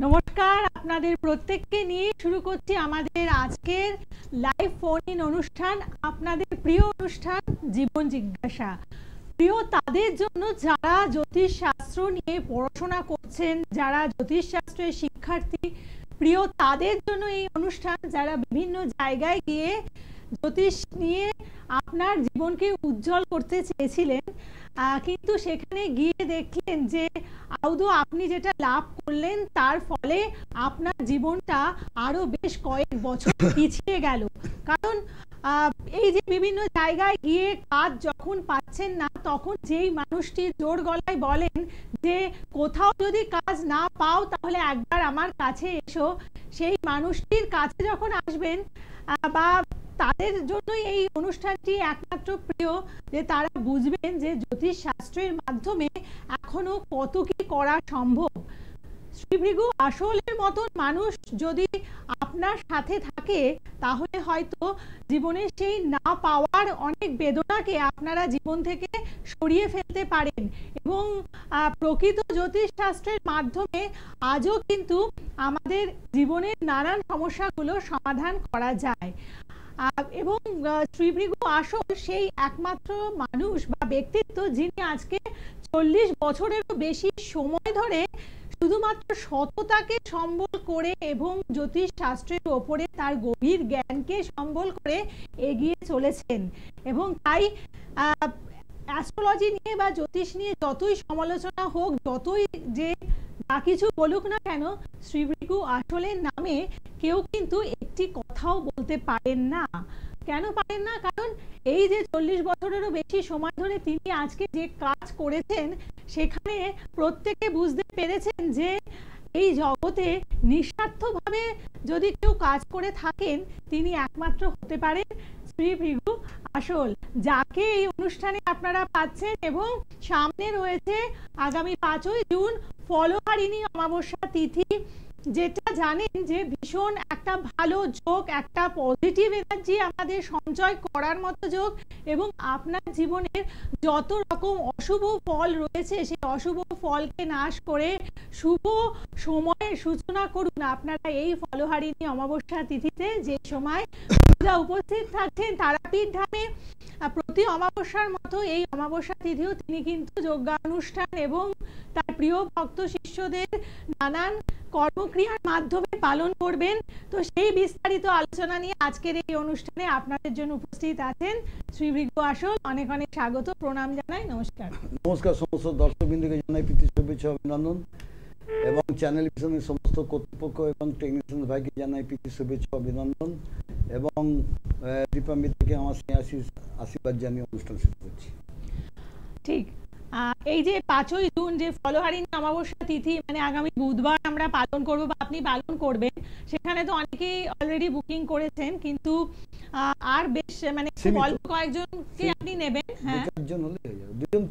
নমস্কার, আপনাদের প্রত্যেককে নিয়ে শুরু করছি আমাদের আজকের লাইভ ফোন ইন অনুষ্ঠান, আপনাদের প্রিয় অনুষ্ঠান জীবন জিজ্ঞাসা। প্রিয় তাদের জন্য যারা জ্যোতিষ শাস্ত্র নিয়ে পড়াশোনা করছেন, যারা জ্যোতিষ শাস্ত্রের শিক্ষার্থী, প্রিয় তাদের জন্য এই অনুষ্ঠান। যারা বিভিন্ন জায়গায় গিয়ে জ্যোতিষ নিয়ে আপনার জীবনকে উজ্জ্বল করতে চেয়েছিলেন, কিন্তু সেখানে গিয়ে দেখলেন যে আদৌ আপনি যেটা লাভ করলেন তার ফলে আপনার জীবনটা আরো বেশ কয়েক বছর পিছিয়ে গেল। কারণ এই যে বিভিন্ন জায়গায় গিয়ে কাজ যখন পাচ্ছেন না, তখন যেই মানুষটি জোর গলায় বলেন যে কোথাও যদি কাজ না পাও তাহলে একবার আমার কাছে এসো, সেই মানুষটির কাছে যখন আসবেন বা তাদের জন্য এই অনুষ্ঠানটি একমাত্র প্রিয়, যে তারা বুঝবেন যে জ্যোতিষ শাস্ত্রের মাধ্যমে এখনো কত কি করা সম্ভব। শ্রী ভৃগু আসলের মতন মানুষ যদি আপনার সাথে থাকে তাহলে হয়তো জীবনের সেই না পাওয়ার অনেক বেদনাকে আপনারা জীবন থেকে সরিয়ে ফেলতে পারেন এবং প্রকৃত জ্যোতিষ শাস্ত্রের মাধ্যমে আজও কিন্তু আমাদের জীবনের নানান সমস্যাগুলো সমাধান করা যায়। এবং শ্রী ভৃগু আসল সেই একমাত্র মানুষ বা ব্যক্তিত্ব যিনি আজকে 40 বছরেরও বেশি সময় ধরে শুধুমাত্র সততাকে সম্বল করে এবং জ্যোতিষ শাস্ত্রের ওপরে তার গভীর জ্ঞানকে সম্বল করে এগিয়ে চলেছেন। এবং তাই অ্যাস্ট্রোলজি নিয়ে বা জ্যোতিষ নিয়ে যতই সমালোচনা হোক, যতই যে যা কিছু বলুক না কেন, শ্রী ভৃগু আসলের নামে কেউ কিন্তু একটি কথাও বলতে পারেন না। কেন পারেন না? কারণ এই যে 40 বছরেরও বেশি সময় ধরে তিনি আজকে যে কাজ করেছেন, সেখানে প্রত্যেকে বুঝতে পেরেছেন যে এই জগতে নিঃস্বার্থভাবে যদি কেউ কাজ করে থাকেন, তিনি একমাত্র হতে পারেন শ্রী ভৃগু আসল, যাকে এই অনুষ্ঠানে আপনারা পাচ্ছেন। এবং সামনে রয়েছে আগামী 5ই জুন ফলহারিণী অমাবস্যা তিথি, যেটা জানেন যে ভীষণ একটা ভালো যোগ, একটা পজিটিভ এনার্জি আমাদের সঞ্চয় করার মতো যোগ। এবং আপনার জীবনের যত রকম অশুভ ফল রয়েছে সেই অশুভ ফলকে নাশ করে শুভ সময়ের সূচনা করুন আপনারা এই ফলহারিণী অমাবস্যা তিথিতে, যে সময় উপস্থিত থাকছেন তারাপীঠ ধামে। প্রতি অমাবস্যার মতো এই অমাবস্যা তিথিও তিনি কিন্তু যজ্ঞানুষ্ঠান এবং তার প্রিয় ভক্ত শিষ্যদের নানান কর্মক্রিয়ার মাধ্যমে পালন করবেন। তো সেই বিস্তারিত আলোচনা নিয়ে আজকের এই অনুষ্ঠানে আপনাদের জন্য উপস্থিত আছেন শ্রী ভৃগু আসল। অনেক অনেক স্বাগত, প্রণাম জানাই, নমস্কার। নমস্কার সমস্ত দর্শকবৃন্দকে জানাই প্রীতি শুভেচ্ছা অভিনন্দন, এবং চ্যানেল ভিশনের সমস্ত কর্তৃপক্ষ এবং টেকনিশিয়ান ভাইকে জানাই প্রীতি শুভেচ্ছা অভিনন্দন, এবং দীপামিতাকে আমার আশীর্বাদ জানিয়ে অনুষ্ঠান শুরু করছি। ঠিক, এই যে 5ই জুন যে ফলহারিণী অমাবস্যা তিথি, মানে আগামী বুধবার আমরা পালন করব বা আপনি পালন করবেন, সেখানে তো অনেকেই অলরেডি বুকিং করেছেন, কিন্তু আর বেশ মানে খুব অল্প কয়েকজনকে আপনি নেবেন। হ্যাঁ, একজন হলে হয়ে যাবে, দুজন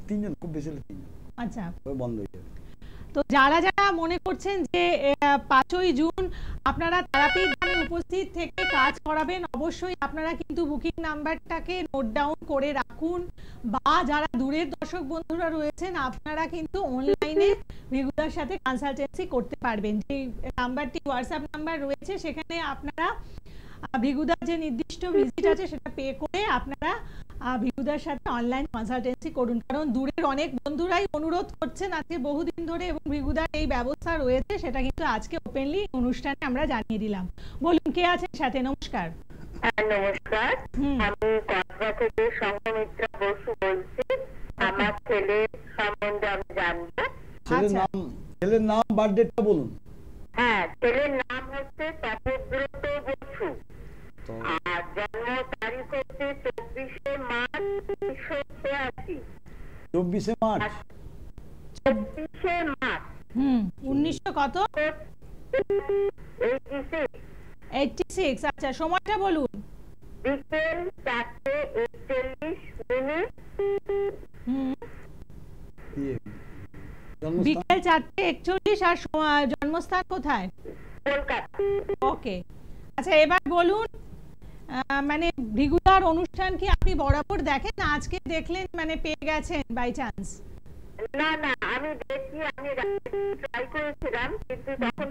তিনজন খুব বেশি হলে তিনজন, আচ্ছা, বন্ধ হয়ে যাবে। তো যারা যারা মনে করছেন যে 5ই জুন আপনারা তারাপীঠ ধামে উপস্থিত থেকে কাজ করাবেন, অবশ্যই আপনারা কিন্তু বুকিং নাম্বারটাকে নোট ডাউন করে রাখুন, বা যারা দূরের দর্শক বন্ধুরা রয়েছেন আপনারা কিন্তু অনলাইনে ভৃগুদার সাথে কনসালটেন্সি করতে পারবেন। যে নাম্বারটি হোয়াটসঅ্যাপ নাম্বার রয়েছে, সেখানে আপনারা ভৃগুদার যে নির্দিষ্ট ভিজিট আছে সেটা পে করে আপনারা ভৃগুদার সাথে অনলাইন কনসালটেন্সি করুন। কারণ দূরের অনেক বন্ধুরাই অনুরোধ করছেন আজকে বহুদিন ধরে, এবং ভৃগুদার এই ব্যবস্থা রয়েছে, সেটা কিন্তু আজকে ওপেনলি অনুষ্ঠানে আমরা জানিয়ে দিলাম। বলুন, কে আছেন সাথে? নমস্কার। নমস্কার, আমি কসবা থেকে সংঘমিত্রা বসু বলছি। আমার ছেলের সম্বন্ধে আমি জানবো। ছেলের নাম বার্থডেটা বলুন। হ্যাঁ, ছেলের নাম হচ্ছে তপব্রত বসু, আর জন্ম তারিখ হচ্ছে 24শে মার্চ 1982। 24শে মার্চ 1900 কত? 86। আচ্ছা, সময়টা বলুন। বিকেল 4:41 বিকেল 4:41। আর জন্মস্থান কোথায়? কলকাতা। ওকে, আচ্ছা, এবার বলুন, মানে ভৃগুদার অনুষ্ঠান কি আপনি বরাবর দেখেন না আজকে দেখলেন মানে পেয়ে গেছেন বাই চান্স? না না, আমি দেখি, আমি ট্রাই করেছিলাম কিন্তু তখন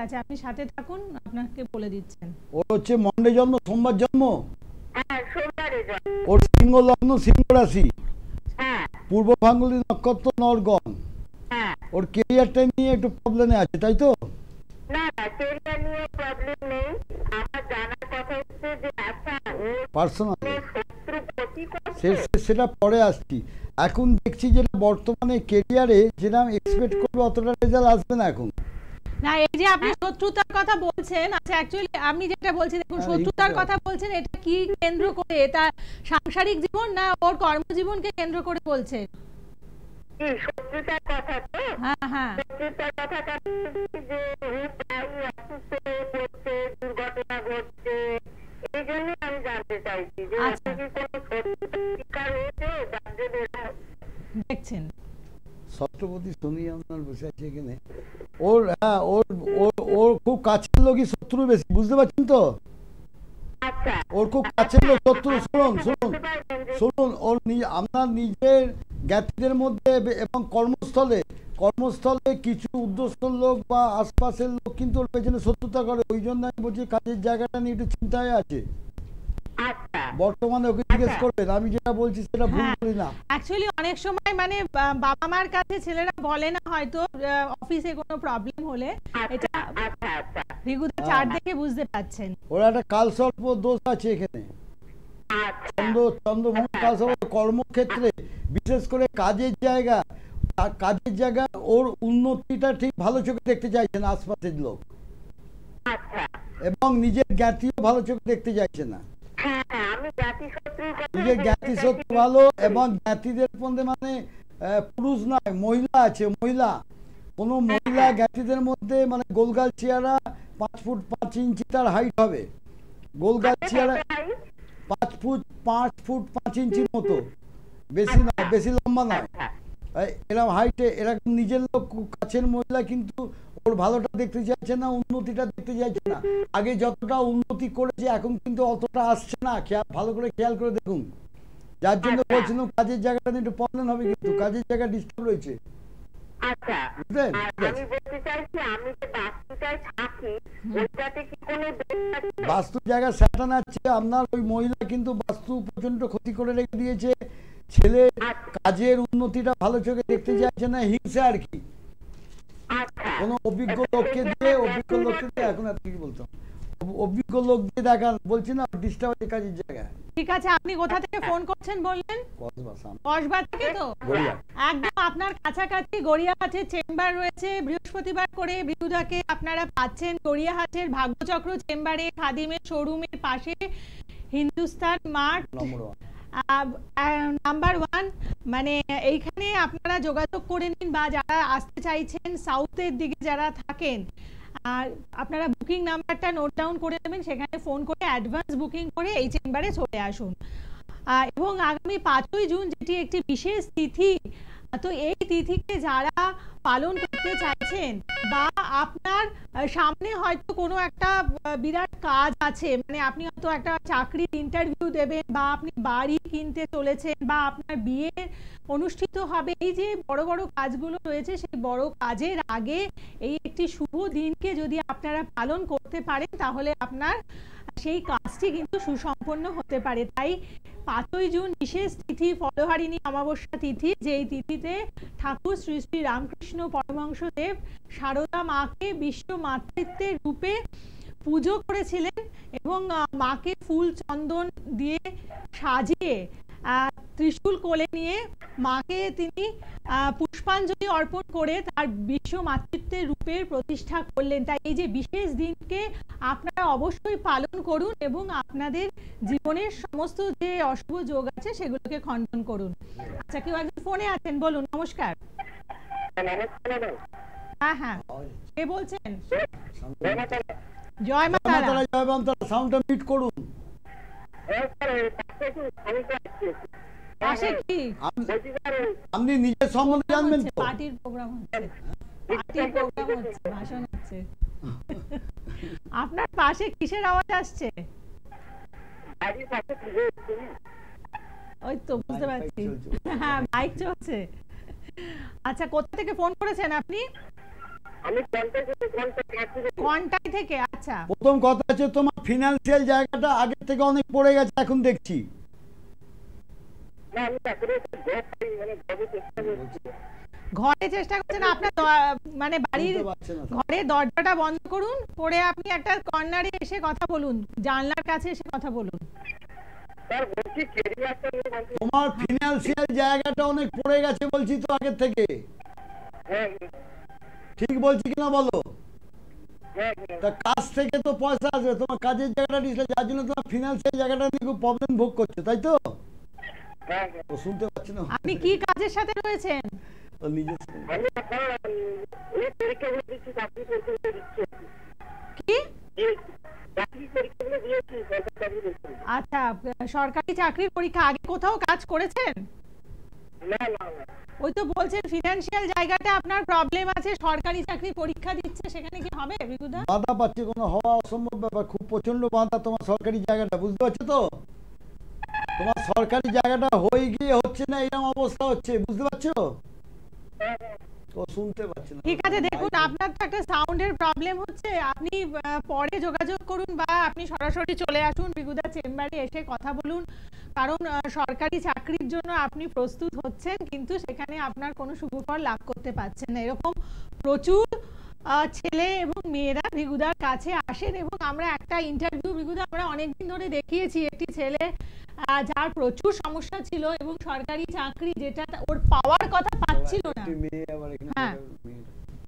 আছে, আপনি সাথে থাকুন, আপনাকে বলে দিচ্ছেন। ওর হচ্ছে মন্ডে জন্ম, সোমবার জন্ম। হ্যাঁ, সোমবারে জন্ম। ওর সিংহ লগ্ন, সিংহ রাশি, হ্যাঁ পূর্ব ফাল্গুনী নক্ষত্র, নরগণ। হ্যাঁ। ওর কেরিয়ারটা নিয়ে একটু প্রবলেমে আছে, তাই তো? না না, কেরিয়ার নিয়ে প্রবলেম নেই। আমার জানার কথা হচ্ছে যে আচ্ছা ওর পার্সোনাল শত্রু ক্ষতি করছে। সেটা পরে আসছি। এখন দেখছি যেটা বর্তমানে কেরিয়ারে যেটা এক্সপেক্ট করবে অতটা রেজাল্ট আসবে না এখন। না, এই যে আপনি শত্রুতার কথা বলছেন, আচ্ছা অ্যাকচুয়ালি আমি যেটা বলছি দেখুন, শত্রুতার কথা বলছেন, এটা কি কেন্দ্র করে? এটা সাংসারিক জীবন না ওর কর্মজীবনকে কেন্দ্র করে বলছেন? কি শত্রুতার কথা? তো হ্যাঁ হ্যাঁ, শত্রুতার কথাটা যে প্রায় অসুস্থ হয়ে পড়ছে, দুর্ঘটনা ঘটছে, এই জন্য আমি জানতে চাইছি যে আচ্ছা। কি কোনো শত্রুতার শিকার হয়েছে যার জন্য এরা দেখছেন। ছত্রপতি শনি আপনার বসে আছে এখানে। ওর হ্যাঁ ওর ওর ওর খুব কাছের লোকই শত্রু বেশি, বুঝতে পারছেন তো? আচ্ছা ওর খুব কাছের লোক শত্রু। শুনুন শুনুন শুনুন, ওর আপনার নিজের জ্ঞাতিদের মধ্যে এবং কর্মস্থলে কিছু উদ্যোস্ত লোক বা আশপাশের লোক কিন্তু ওর পেছনে শত্রুতা করে। ওই জন্য আমি বলছি কাজের জায়গাটা নিয়ে একটু চিন্তায় আছে আচ্ছা বর্তমানে। ওকে জিজ্ঞেস করবেন, আমি যেটা বলছি সেটা ভুল বলি না। অ্যাকচুয়ালি অনেক সময় মানে বাবা মার কাছে ছেলেরা বলে না হয়তো অফিসে কোনো প্রবলেম হলে, এটা আচ্ছা আচ্ছা রিগুদা চার্ট দেখে বুঝতে পাচ্ছেন। ওর একটা কালসর্প দোষ আছে এখানে। আচ্ছা চন্দ্রমোহন কালসর্প কর্মক্ষেত্রে, বিশেষ করে কাজের জায়গা ওর উন্নতিটা ঠিক ভালো চোখে দেখতে চাইছে না আশপাশের লোক, আচ্ছা। এবং নিজের জ্ঞাতিও ভালো চোখে দেখতে চাইছে না। হ্যাঁ হ্যাঁ, আমি জাতি শত্রুর কথা নিজের জ্ঞাতি সত্য ভালো, এবং জ্ঞাতিদের মধ্যে মানে পুরুষ নয় মহিলা আছে, মহিলা কোনো মহিলা জ্ঞাতিদের মধ্যে মানে গোলগাল চেহারা, 5 ফুট 5 ইঞ্চি তার হাইট হবে। গোলগাল চেহারা 5 ফুট 5 ইঞ্চির মতো, বেশি নয়, বেশি লম্বা নয়, এরকম হাইটে, এরকম নিজের লোক কাছের মহিলা কিন্তু ওর ভালোটা দেখতে চাইছে না, উন্নতিটা দেখতে চাইছে না। আগে যতটা উন্নতি করেছে এখন কিন্তু অতটা আসছে না, ভালো করে খেয়াল করে দেখুন। যার জন্য বলছিলাম কাজের জায়গাটা নিয়ে একটু প্রবলেম হবে, কিন্তু কাজের জায়গা ডিস্টার্ব রয়েছে। আচ্ছা, বুঝলেন? আমি বলতে চাইছি আমি যে বাস্তুটায় থাকি ওইটাতে কি কোনো দোষ আছে? বাস্তু জায়গা স্যাটান আছে আপনার, ওই মহিলা কিন্তু বাস্তু প্রচন্ড ক্ষতি করে রেখে দিয়েছে। ছেলে কাজের উন্নতিটা ভালো চোখে দেখতে চাইছে না, হিংসা আর কি। আচ্ছা কোনো অভিজ্ঞ লোককে দিয়ে এখন আর কি বলতাম, অভিজ্ঞ লোক দিয়ে দেখান, বলছি না ডিস্টার্ব হচ্ছে কাজের জায়গায়। ঠিক আছে, আপনি কোথা থেকে ফোন করছেন বললেন? কসবা থেকে তো? একদম আপনার কাছাকাছি গড়িয়াহাটের চেম্বার রয়েছে, বৃহস্পতিবার করে বিরুদাকে আপনারা পাচ্ছেন গড়িয়াহাটের ভাগ্যচক্র চেম্বারে, খাদিমের শোরুমের পাশে, হিন্দুস্তান মার্ট নাম্বার 1। মানে এইখানে আপনারা যোগাযোগ করে নিন, বা যারা আসতে চাইছেন সাউথের দিকে যারা থাকেন, আর আপনারা বুকিং নাম্বারটা নোট ডাউন করে নেবেন, সেখানে ফোন করে অ্যাডভান্স বুকিং করে এই চেম্বারে চলে আসুন। এবং আগামী 5ই জুন যেটি একটি বিশেষ তিথি, তো এই তিথিকে যারা পালন করতে চাইছেন, বা আপনার সামনে হয়তো কোনো একটা বিরাট কাজ আছে, মানে আপনি হয়তো একটা চাকরির ইন্টারভিউ দেবেন, বা আপনি বাড়ি কিনতে চলেছেন, বা আপনার বিয়ে অনুষ্ঠিত হবে, এই যে বড় বড় কাজগুলো রয়েছে, সেই বড় কাজের আগে এই একটি শুভ দিনকে যদি আপনারা পালন করতে পারেন, তাহলে আপনার সেই কাজটি কিন্তু সুসম্পন্ন হতে পারে। তাই 5ই জুন বিশেষ তিথি, ফলহারিণী অমাবস্যা তিথি, যেই তিথিতে ঠাকুর শ্রী শ্রী রামকৃষ্ণ পরমহংসদেব সারদা মাকে বিশ্ব মাতৃত্বের রূপে পুজো করেছিলেন, এবং মাকে ফুল চন্দন দিয়ে সাজিয়ে ত্রিশূল কোলে নিয়ে মাকে তিনি পুষ্পাঞ্জলি অর্পণ করে তার বিশ্ব মাতৃত্বের রূপের প্রতিষ্ঠা করলেন। তাই এই যে বিশেষ দিনকে আপনারা অবশ্যই পালন করুন, এবং আপনাদের জীবনের সমস্ত যে অশুভ যোগ আছে সেগুলোকে খণ্ডন করুন। আচ্ছা, কেউ একজন ফোনে আছেন, বলুন। নমস্কার। হ্যাঁ হ্যাঁ, কে বলছেন? জয় মা তারা। জয় মা তারা, সাউন্ডটা মিট করুন। পাশে কি আপনি নিজের সম্বন্ধে জানবেন তো? পার্টির প্রোগ্রাম হচ্ছে, পার্টির প্রোগ্রাম হচ্ছে, ভাষণ হচ্ছে। আপনার পাশে কিসের আওয়াজ আসছে? ওই তো বুঝতে পারছি, হ্যাঁ মাইক চলছে। আচ্ছা, কোথা থেকে ফোন করেছেন আপনি? আমি কোনটাই থেকে? আচ্ছা, প্রথম কথা হচ্ছে তোমার ফিনান্সিয়াল জায়গাটা আগের থেকে অনেক পড়ে গেছে এখন দেখছি। ঘরে চেষ্টা করছেন আপনার মানে বাড়ির বুঝতে পারছে না। ঘরে দরজাটা বন্ধ করুন, করে আপনি একটা কর্নারে এসে কথা বলুন, জানলার কাছে এসে কথা বলুন। তোমার ফিনান্সিয়াল জায়গাটা অনেক পড়ে গেছে বলছি তো আগের থেকে, ঠিক বলছি কিনা বলো? তা কাজ থেকে তো পয়সা আসবে, তোমার কাজের জায়গাটা দিয়েছিলে যার জন্য তোমার ফিনান্সিয়াল জায়গাটা নিয়ে খুব প্রবলেম ভোগ করছে, তাই তো? ও শুনতে পাচ্ছি না। আপনি কি কাজের সাথে রয়েছেন? ও নিজে কি? আচ্ছা, সরকারি চাকরির পরীক্ষা আগে কোথাও কাজ করেছেন? ওই তো বলছেন ফিনান্সিয়াল জায়গাটা আপনার প্রবলেম আছে, সরকারি চাকরি পরীক্ষা দিচ্ছে, সেখানে কি হবে বিকুদা? বাধা পাচ্ছে, কোনো হওয়া অসম্ভব ব্যাপার, খুব প্রচন্ড বাধা তোমার সরকারি জায়গাটা, বুঝতে পারছো তো? তোমার সরকারি জায়গাটা হয়ে গিয়ে হচ্ছে না, এরকম অবস্থা হচ্ছে, বুঝতে পারছো? ও শুনতে পাচ্ছি না। ঠিক আছে, দেখুন আপনার তো একটা সাউন্ডের প্রবলেম হচ্ছে, আপনি পরে যোগাযোগ করুন বা আপনি সরাসরি চলে আসুন বিকুদা চেম্বারে, এসে কথা বলুন। কারণ সরকারি চাকরির জন্য আপনি প্রস্তুত হচ্ছেন, কিন্তু সেখানে আপনার কোনো সুফল লাভ করতে পারছেন না। এরকম প্রচুর ছেলে এবং মেয়েরা ভিগুদার কাছে আসেন, এবং আমরা একটা ইন্টারভিউ ভিগুদা আমরা অনেকদিন ধরে দেখিয়েছি, একটি ছেলে যার প্রচুর সমস্যা ছিল এবং সরকারি চাকরি যেটা ওর পাওয়ার কথা পাচ্ছিল না। হ্যাঁ,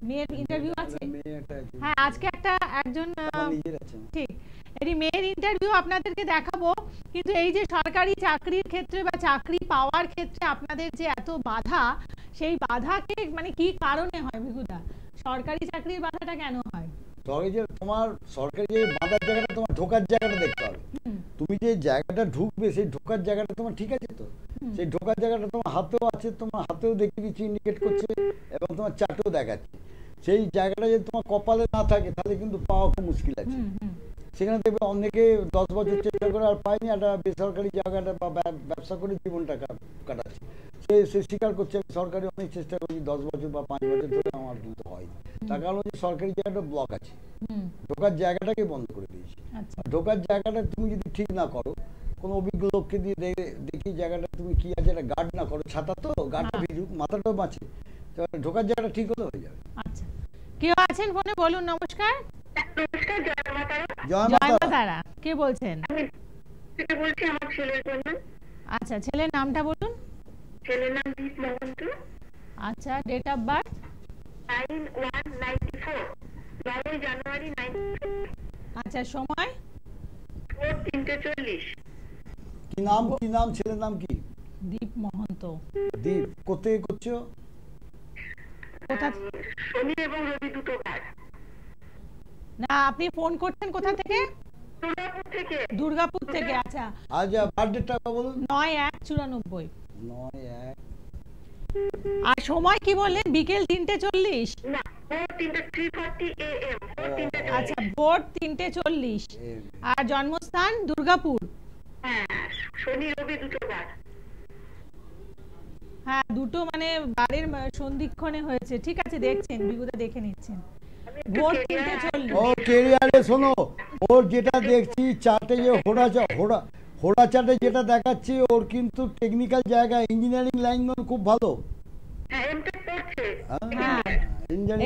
মেয়ের ইন্টারভিউ আছে। হ্যাঁ, আজকে একজন ঠিক এই মেয়ের ইন্টারভিউ আপনাদেরকে দেখাবো। কিন্তু এই যে সরকারি চাকরির ক্ষেত্রে বা চাকরি পাওয়ার ক্ষেত্রে আপনাদের যে এত বাধা, সেই বাধাকে মানে কি কারণে হয় ভিগুদা? সরকারি চাকরির বাধাটা কেন হয়? তোমার সরকারি যে বাঁধার জায়গাটা, তোমার ঢোকার জায়গাটা দেখতে হবে। তুমি যে জায়গাটা ঢুকবে সেই ঢোকার জায়গাটা তোমার ঠিক আছে তো? সেই ঢোকার জায়গাটা তোমার হাতেও আছে, তোমার হাতেও দেখে দিচ্ছি ইন্ডিকেট করছে, এবং তোমার চাটেও দেখাচ্ছে। সেই জায়গাটা যদি তোমার কপালে না থাকে তাহলে কিন্তু পাওয়া খুব মুশকিল আছে। সেখানে দেখবে অনেকে 10 বছর চেষ্টা করে আর পায়নি, একটা বেসরকারি জায়গাটা বা ব্যবসা করে জীবনটা কাটাচ্ছে। সে স্বীকার করছে, আমি সরকারি অনেক চেষ্টা করেছি 10 বছর বা 5 বছর ধরে, আমার কিন্তু হয়নি। তার কারণ হচ্ছে সরকারি জায়গাটা ব্লক আছে, ঢোকার জায়গাটাকে বন্ধ করে দিয়েছে। ঢোকার জায়গাটা তুমি যদি ঠিক না করো, কোনো অভিজ্ঞ লোককে দিয়ে দেখি জায়গাটা তুমি কি আছে এটা গার্ড না করো, ছাতা তো গার্ডটা ভিজুক, মাথাটাও বাঁচে, ঢোকার জায়গাটা ঠিক হলে হয়ে যাবে। আচ্ছা, কেউ আছেন ফোনে? বলুন। নমস্কার। জয় মা তারা। কে বলছেন? বলছি আমার ছেলের জন্য। আচ্ছা, ছেলের নামটা বলুন। ছেলের নাম দীপ মহন্ত। আচ্ছা, ডেট অফ বার্থ? 9/1/94, 9 জানুয়ারি 94। আচ্ছা, সময়? 3:40। কি নাম ছেলের নাম কি? দীপ মহন্ত। দীপ কোথায় করছো? কোথা? শনি এবং রবি দুটো বার। না, আপনি ফোন করছেন কোথা থেকে? দুর্গাপুর থেকে। দুর্গাপুর থেকে। আচ্ছা, আজ বার্থডেটা বলুন। 9/1/94। 9/1। আর সময় কি বললেন? বিকেল 3:40? না, 3:40 AM। আচ্ছা, ভোর 3:40। আর জন্মস্থান দুর্গাপুর? হ্যাঁ, শনি রবি দুটো বার। হ্যাঁ, দুটো মানে বারের সন্ধিক্ষণে হয়েছে। ঠিক আছে, দেখছেন বিগুদা, দেখে নিচ্ছেন। ভোর 3:40। ও ক্যারিয়ারে শোনো, ওর যেটা দেখছি চার্টে যে হোড়া চার্টে যেটা দেখাচ্ছে, ওর কিন্তু টেকনিক্যাল জায়গা, ইঞ্জিনিয়ারিং লাইন খুব ভালো। হ্যাঁ, এমটেক করছে। হ্যাঁ,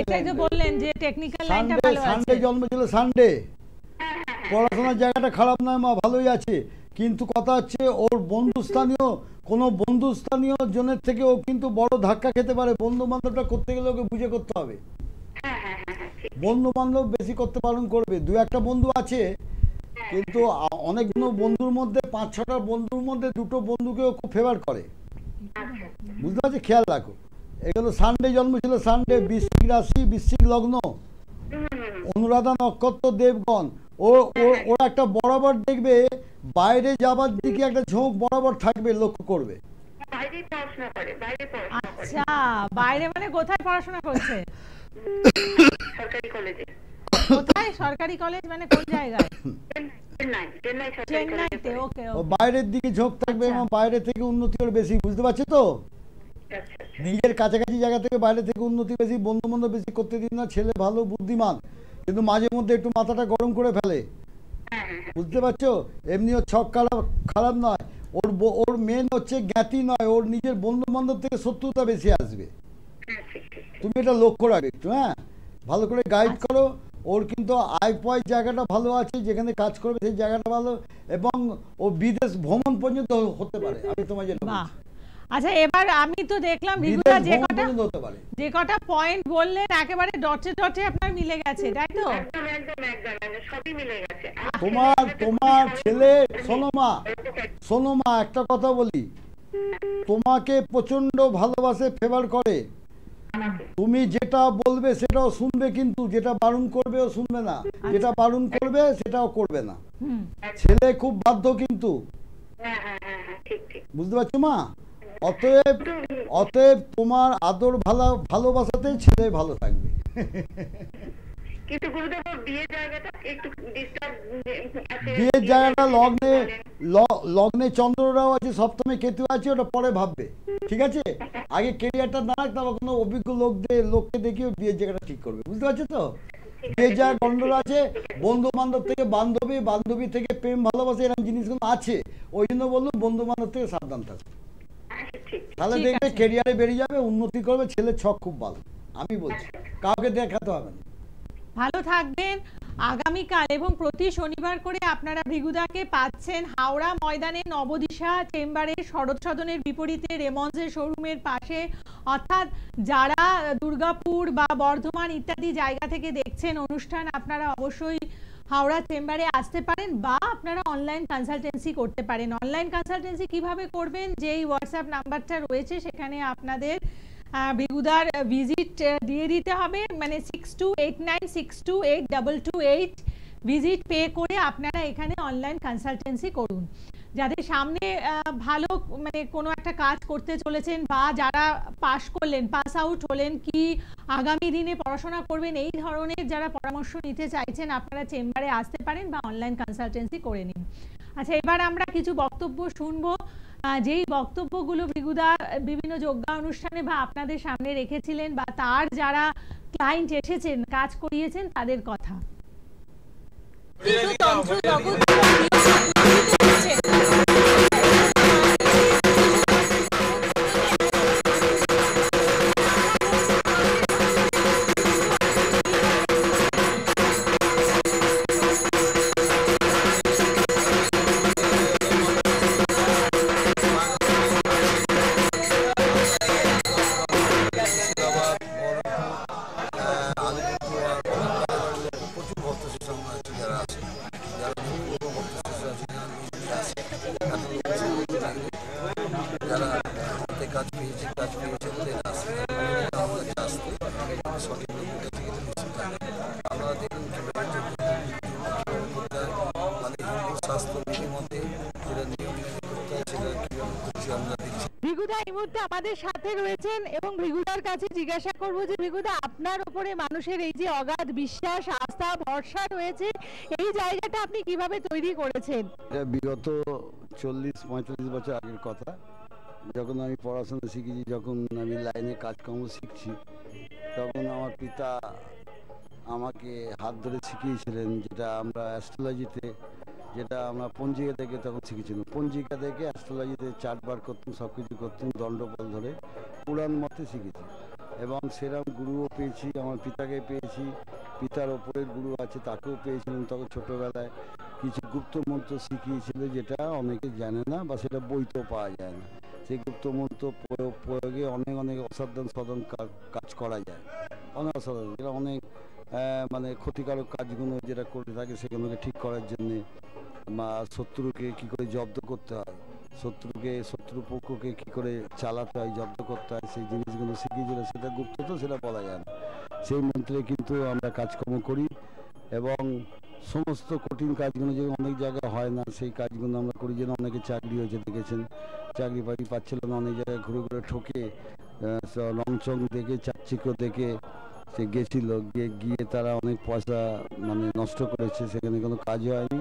এটাই তো বললেন যে টেকনিক্যাল লাইনটা ভালো আছে। সানডে জন্ম ছিল, সানডে। পড়াশোনার জায়গাটা খারাপ নয় মা, ভালোই আছে। কিন্তু কথা হচ্ছে ওর বন্ধুস্থানীয় জনের থেকে ও কিন্তু বড় ধাক্কা খেতে পারে। বন্ধু বান্ধবটা করতে গেলে ওকে বুঝে করতে হবে। বন্ধু বান্ধব বেশি করতে পালন করবে। 2-1টা বন্ধু আছে, কিন্তু অনেকগুলো বন্ধুর মধ্যে 5-6টা বন্ধুর মধ্যে 2টো বন্ধুকে ও খুব ফেভার করে, বুঝতে পারছি? খেয়াল রাখো। এগুলো সানডে জন্ম ছিল, সানডে, বৃশ্চিক রাশি, বৃশ্চিক লগ্ন, অনুরাধা নক্ষত্র, দেবগণ। ওরা একটা বরাবর দেখবে বাইরে যাবার দিকে একটা ঝোঁক বরাবর থাকবে, লক্ষ্য করবে। আচ্ছা, বাইরে মানে কোথায় পড়াশোনা করছে? সরকারি কলেজে। কোথায় সরকারি কলেজ মানে কোন জায়গায়? চেন্নাইতে। ওকে, ও বাইরের দিকে ঝোঁক থাকবে এবং বাইরে থেকে উন্নতি ওর বেশি, বুঝতে পারছো তো? আচ্ছা আচ্ছা নিজের কাছাকাছি জায়গা থেকে বাইরে থেকে উন্নতি বেশি, বন্ধু বান্ধব বেশি করতে দিন না। ছেলে ভালো বুদ্ধিমান, কিন্তু মাঝে মধ্যে একটু মাথাটা গরম করে ফেলে, বুঝতে পারছো? এমনিও ছক খারাপ খারাপ নয়, ওর মেন হচ্ছে জ্ঞাতি নয়, ওর নিজের বন্ধু বান্ধব থেকে শত্রুতা বেশি আসবে। তুমি এটা লক্ষ্য রাখো একটু, হ্যাঁ, ভালো করে গাইড করো। ওর কিন্তু আয় পয় জায়গাটা ভালো আছে, যেখানে কাজ করবে সেই জায়গাটা ভালো, এবং ও বিদেশ ভ্রমণ পর্যন্ত হতে পারে। আমি তোমায় যেটা বাহ, বলছি, আচ্ছা এবার আমি তো দেখলাম বিদেশ ভিগুদা ভ্রমণ পর্যন্ত হতে পারে। যে কটা পয়েন্ট বললেন একেবারে ডটে ডটে আপনার মিলে গেছে, তাই তো? একদম একদম একদম একদম সবই মিলে গেছে। তোমার ছেলে, শোনো মা একটা কথা বলি, তোমাকে প্রচন্ড ভালোবাসে, ফেভার করে। তুমি যেটা বলবে সেটাও শুনবে, কিন্তু যেটা বারণ করবে ও শুনবে না, যেটা বারণ করবে সেটাও করবে না। ছেলে খুব বাধ্য কিন্তু, হ্যাঁ হ্যাঁ হ্যাঁ হ্যাঁ ঠিক ঠিক। বুঝতে পারছো মা? অতএব তোমার আদর ভালোবাসাতে ছেলে ভালো থাকবে। কিন্তু গুরুদেব বিয়ের জায়গাটা একটু ডিস্টার্ব আছে। বিয়ের জায়গাটা লগ্নে চন্দ্ররাও আছে, সপ্তমে কেতু আছে, ওটা পরে ভাববে, ঠিক আছে? আগে কেরিয়ারটা না রাখ, তারপর কোনো অভিজ্ঞ লোককে দেখিয়ে বিয়ের জায়গাটা ঠিক করবে, বুঝতে পারছো তো? বিয়ের জায়গা গন্ডল আছে, বন্ধু বান্ধব থেকে বান্ধবী, বান্ধবী থেকে প্রেম ভালোবাসা, এরকম জিনিসগুলো আছে। ওই জন্য বললো বন্ধু বান্ধব থেকে সাবধান থাকবে, তাহলে দেখবে কেরিয়ারে বেরিয়ে যাবে, উন্নতি করবে। ছেলের ছক খুব ভালো, আমি বলছি, কাউকে দেখাতে হবে না। ভালো থাকবেন। আগামীকাল এবং প্রতি শনিবার করে আপনারা ভৃগুদাকে পাচ্ছেন হাওড়া ময়দানে নবদিশা চেম্বারের শরৎ সদনের বিপরীতে রেমন্ডসের শোরুমের পাশে। অর্থাৎ যারা দুর্গাপুর বা বর্ধমান ইত্যাদি জায়গা থেকে দেখছেন অনুষ্ঠান, আপনারা অবশ্যই হাওড়া চেম্বারে আসতে পারেন, বা আপনারা অনলাইন কনসালটেন্সি করতে পারেন। অনলাইন কনসালটেন্সি কিভাবে করবেন? যেই হোয়াটসঅ্যাপ নাম্বারটা রয়েছে সেখানে আপনাদের ভৃগুদার ভিজিট দিয়ে দিতে হবে, মানে 6289628228 ভিজিট পে করে আপনারা এখানে অনলাইন কনসালটেন্সি করুন। যাদের সামনে ভালো মানে কোনো একটা কাজ করতে চলেছেন, বা যারা পাস করলেন, পাস আউট হলেন, কি আগামী দিনে পড়াশোনা করবেন, এই ধরনের যারা পরামর্শ নিতে চাইছেন, আপনারা চেম্বারে আসতে পারেন বা অনলাইন কনসালটেন্সি করে নিন। আচ্ছা, এবার আমরা কিছু বক্তব্য শুনবো, যেই বক্তব্যগুলো ভৃগুদা বিভিন্ন যজ্ঞা অনুষ্ঠানে বা আপনাদের সামনে রেখেছিলেন, বা তার যারা ক্লায়েন্ট এসেছেন, কাজ করিয়েছেন, তাদের কথা। ভৃগুদা এই মুহূর্তে আমাদের সাথে রয়েছেন, এবং ভৃগুদার কাছে জিজ্ঞাসা করবো যে ভৃগুদা, আপনার উপরে মানুষের এই যে অগাধ বিশ্বাস, আস্থা, ভরসা রয়েছে, এই জায়গাটা আপনি কিভাবে তৈরি করেছেন? এটা বিগত 40-45 বছর আগের কথা, যখন আমি পড়াশোনা শিখেছি, যখন আমি লাইনে কাজকর্ম শিখছি, তখন আমার পিতা আমাকে হাত ধরে শিখিয়েছিলেন, যেটা আমরা অ্যাস্ট্রোলজিতে, যেটা আমরা পঞ্জিকা থেকে তখন শিখেছিলাম। পঞ্জিকা থেকে অ্যাস্ট্রোলজিতে চার্ট বার করতাম, সব কিছু করতাম, দণ্ডবল ধরে পুরাণ মতে শিখেছি, এবং সেরকম গুরুও পেয়েছি। আমার পিতাকে পেয়েছি, পিতার ওপরের গুরু আছে, তাকেও পেয়েছিলাম। তখন ছোটোবেলায় কিছু গুপ্ত মন্ত্র শিখিয়েছিল, যেটা অনেকে জানে না, বা সেটা বইতেও পাওয়া যায় না। সেই গুপ্ত মন্ত্র প্রয়োগে অনেক অনেক অসাধারণ কাজ করা যায়, অনেক অসাধারণ, যেটা অনেক মানে ক্ষতিকারক কাজগুলো যেটা করে থাকে সেগুলোকে ঠিক করার জন্যে, বা শত্রুকে কী করে জব্দ করতে হয়, শত্রুপক্ষকে কী করে চালাতে হয়, জব্দ করতে হয়, সেই জিনিসগুলো শিখিয়েছিল। সেটা গুপ্ত, তো সেটা বলা যায় না। সেই মন্ত্রে কিন্তু আমরা কাজকর্ম করি, এবং সমস্ত কঠিন কাজগুলো যে অনেক জায়গায় হয় না, সেই কাজগুলো আমরা করি। যেন অনেকে চাকরি হয়েছে দেখেছেন, চাকরি বাকরি পাচ্ছিল না, অনেক জায়গায় ঘুরে ঘুরে ঠকে, রংচং দেখে, চাকচিক্য দেখে সে গেছিল, গিয়ে তারা অনেক পয়সা মানে নষ্ট করেছে, সেখানে কোনো কাজ হয়নি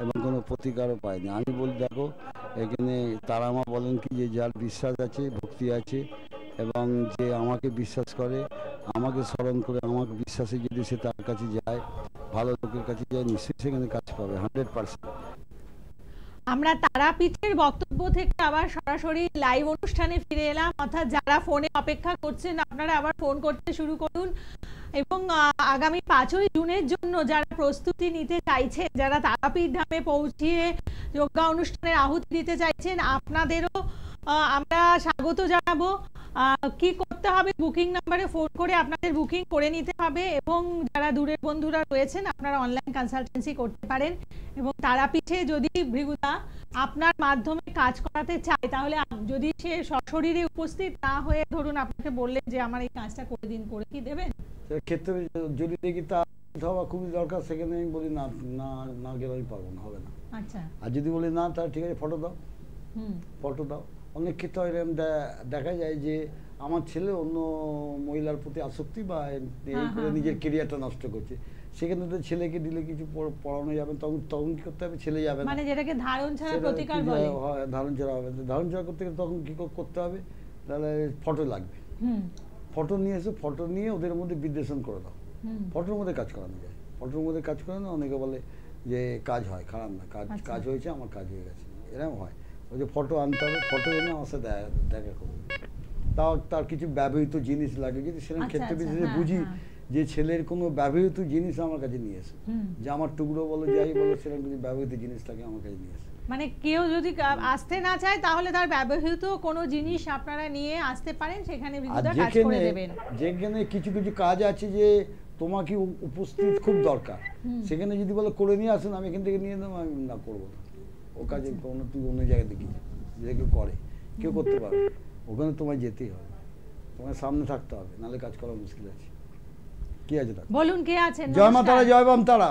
এবং কোনো প্রতিকারও পায়নি। আমি বলি, দেখো, এখানে তারা মা বলেন কি, যে যার বিশ্বাস আছে, ভক্তি আছে, এবং যে আমাকে বিশ্বাস করে, আমাকে স্মরণ করে, আমাকে বিশ্বাসে যদি সে তার কাছে যায়, ভালো লোকের কাছে যায়, নিশ্চয়ই সেখানে কাজ পাবে 100%। আমরা তারাপীঠের বক্তব্য থেকে আবার সরাসরি লাইভ অনুষ্ঠানে ফিরে এলাম। অর্থাৎ যারা ফোনে অপেক্ষা করছেন আপনারা আবার ফোন করতে শুরু করুন, এবং আগামী 5ই জুনের জন্য যারা প্রস্তুতি নিতে চাইছেন, যারা তারাপীঠ ধামে পৌঁছিয়ে যোগা অনুষ্ঠানের আহুতি দিতে চাইছেন, আপনাদেরও আমরা স্বাগত জানাবো। কি করতে হবে, বুকিং নাম্বারে ফোন করে আপনাদের বুকিং করে নিতে হবে, এবং যারা দূরের বন্ধুরা রয়েছেন আপনারা অনলাইন কনসালটেন্সি করতে পারেন। এবং তারাপীঠে যদি ভৃগুদা আপনার মাধ্যমে কাজ করাতে চায়, তাহলে যদি সে সশরীরে উপস্থিত না হয়ে ধরুন আপনাকে বললেন যে আমার এই কাজটা করে দিন, করে কি দেবেন? ক্ষেত্রে যদি দেখি তা হওয়া খুবই দরকার, সেখানে আমি বলি না, না না গেলে আমি পারবো না, হবে না। আচ্ছা। আর যদি বলি না, তাহলে ঠিক আছে, ফটো দাও, ফটো দাও। অনেক ক্ষেত্রে এরকম দেখা যায় যে আমার ছেলে অন্য মহিলার প্রতি আসক্তি বা এই করে নিজের কেরিয়ারটা নষ্ট করছে, সেখানে তো ছেলেকে দিলে কিছু পড়ানো যাবে, তখন কি করতে হবে, ছেলে যাবে, মানে যেটাকে ধারণ ছাড়া প্রতিকার বলে, ধারণ ছাড়া হবে। ধারণ ছাড়া করতে গেলে তখন কি করতে হবে, তাহলে ফটো লাগবে। ফটো নিয়ে এসে, ফটো নিয়ে ওদের মধ্যে বিদ্বেষণ করে দাও, ফটোর মধ্যে কাজ করানো যায়। ফটোর মধ্যে কাজ করানো অনেকে বলে যে কাজ হয়, খারাপ না, কাজ হয়েছে, আমার কাজ হয়ে গেছে, এরকম হয়। ওই যে ফটো আনতে হবে, ফটো এনে আমার সাথে দেখা করবে। তার কিছু ব্যবহৃত জিনিস লাগে, যদি সেরকম ক্ষেত্রে বিশেষে বুঝি যে ছেলের কোনো ব্যবহৃত জিনিস আমার কাছে নিয়ে এসে, যে আমার টুকরো বলো, যাই বলো, সেরকম কিছু ব্যবহৃত জিনিস থাকে আমার কাছে নিয়ে এসে। মানে কেউ যদি আসতে না চায় তাহলে তার ব্যবহৃত কোনো জিনিস আপনারা নিয়ে আসতে পারেন, সেখানে বিদ্যুৎ কাজ করে দেবেন। যেখানে কিছু কিছু কাজ আছে যে তোমাকে উপস্থিত খুব দরকার, সেখানে যদি বলো করে নিয়ে আসুন, আমি এখান থেকে নিয়ে নেবো, আমি না করবো না, ও কাজে কোনো তুই অন্য জায়গায় দেখি, যে কেউ করে, কেউ করতে পারবে, ওখানে তোমায় যেতেই হবে, তোমার সামনে থাকতে হবে, নাহলে কাজ করা মুশকিল আছে। কি আছে? বলুন কে আছেন? জয় মা তারা, জয় বাম তারা।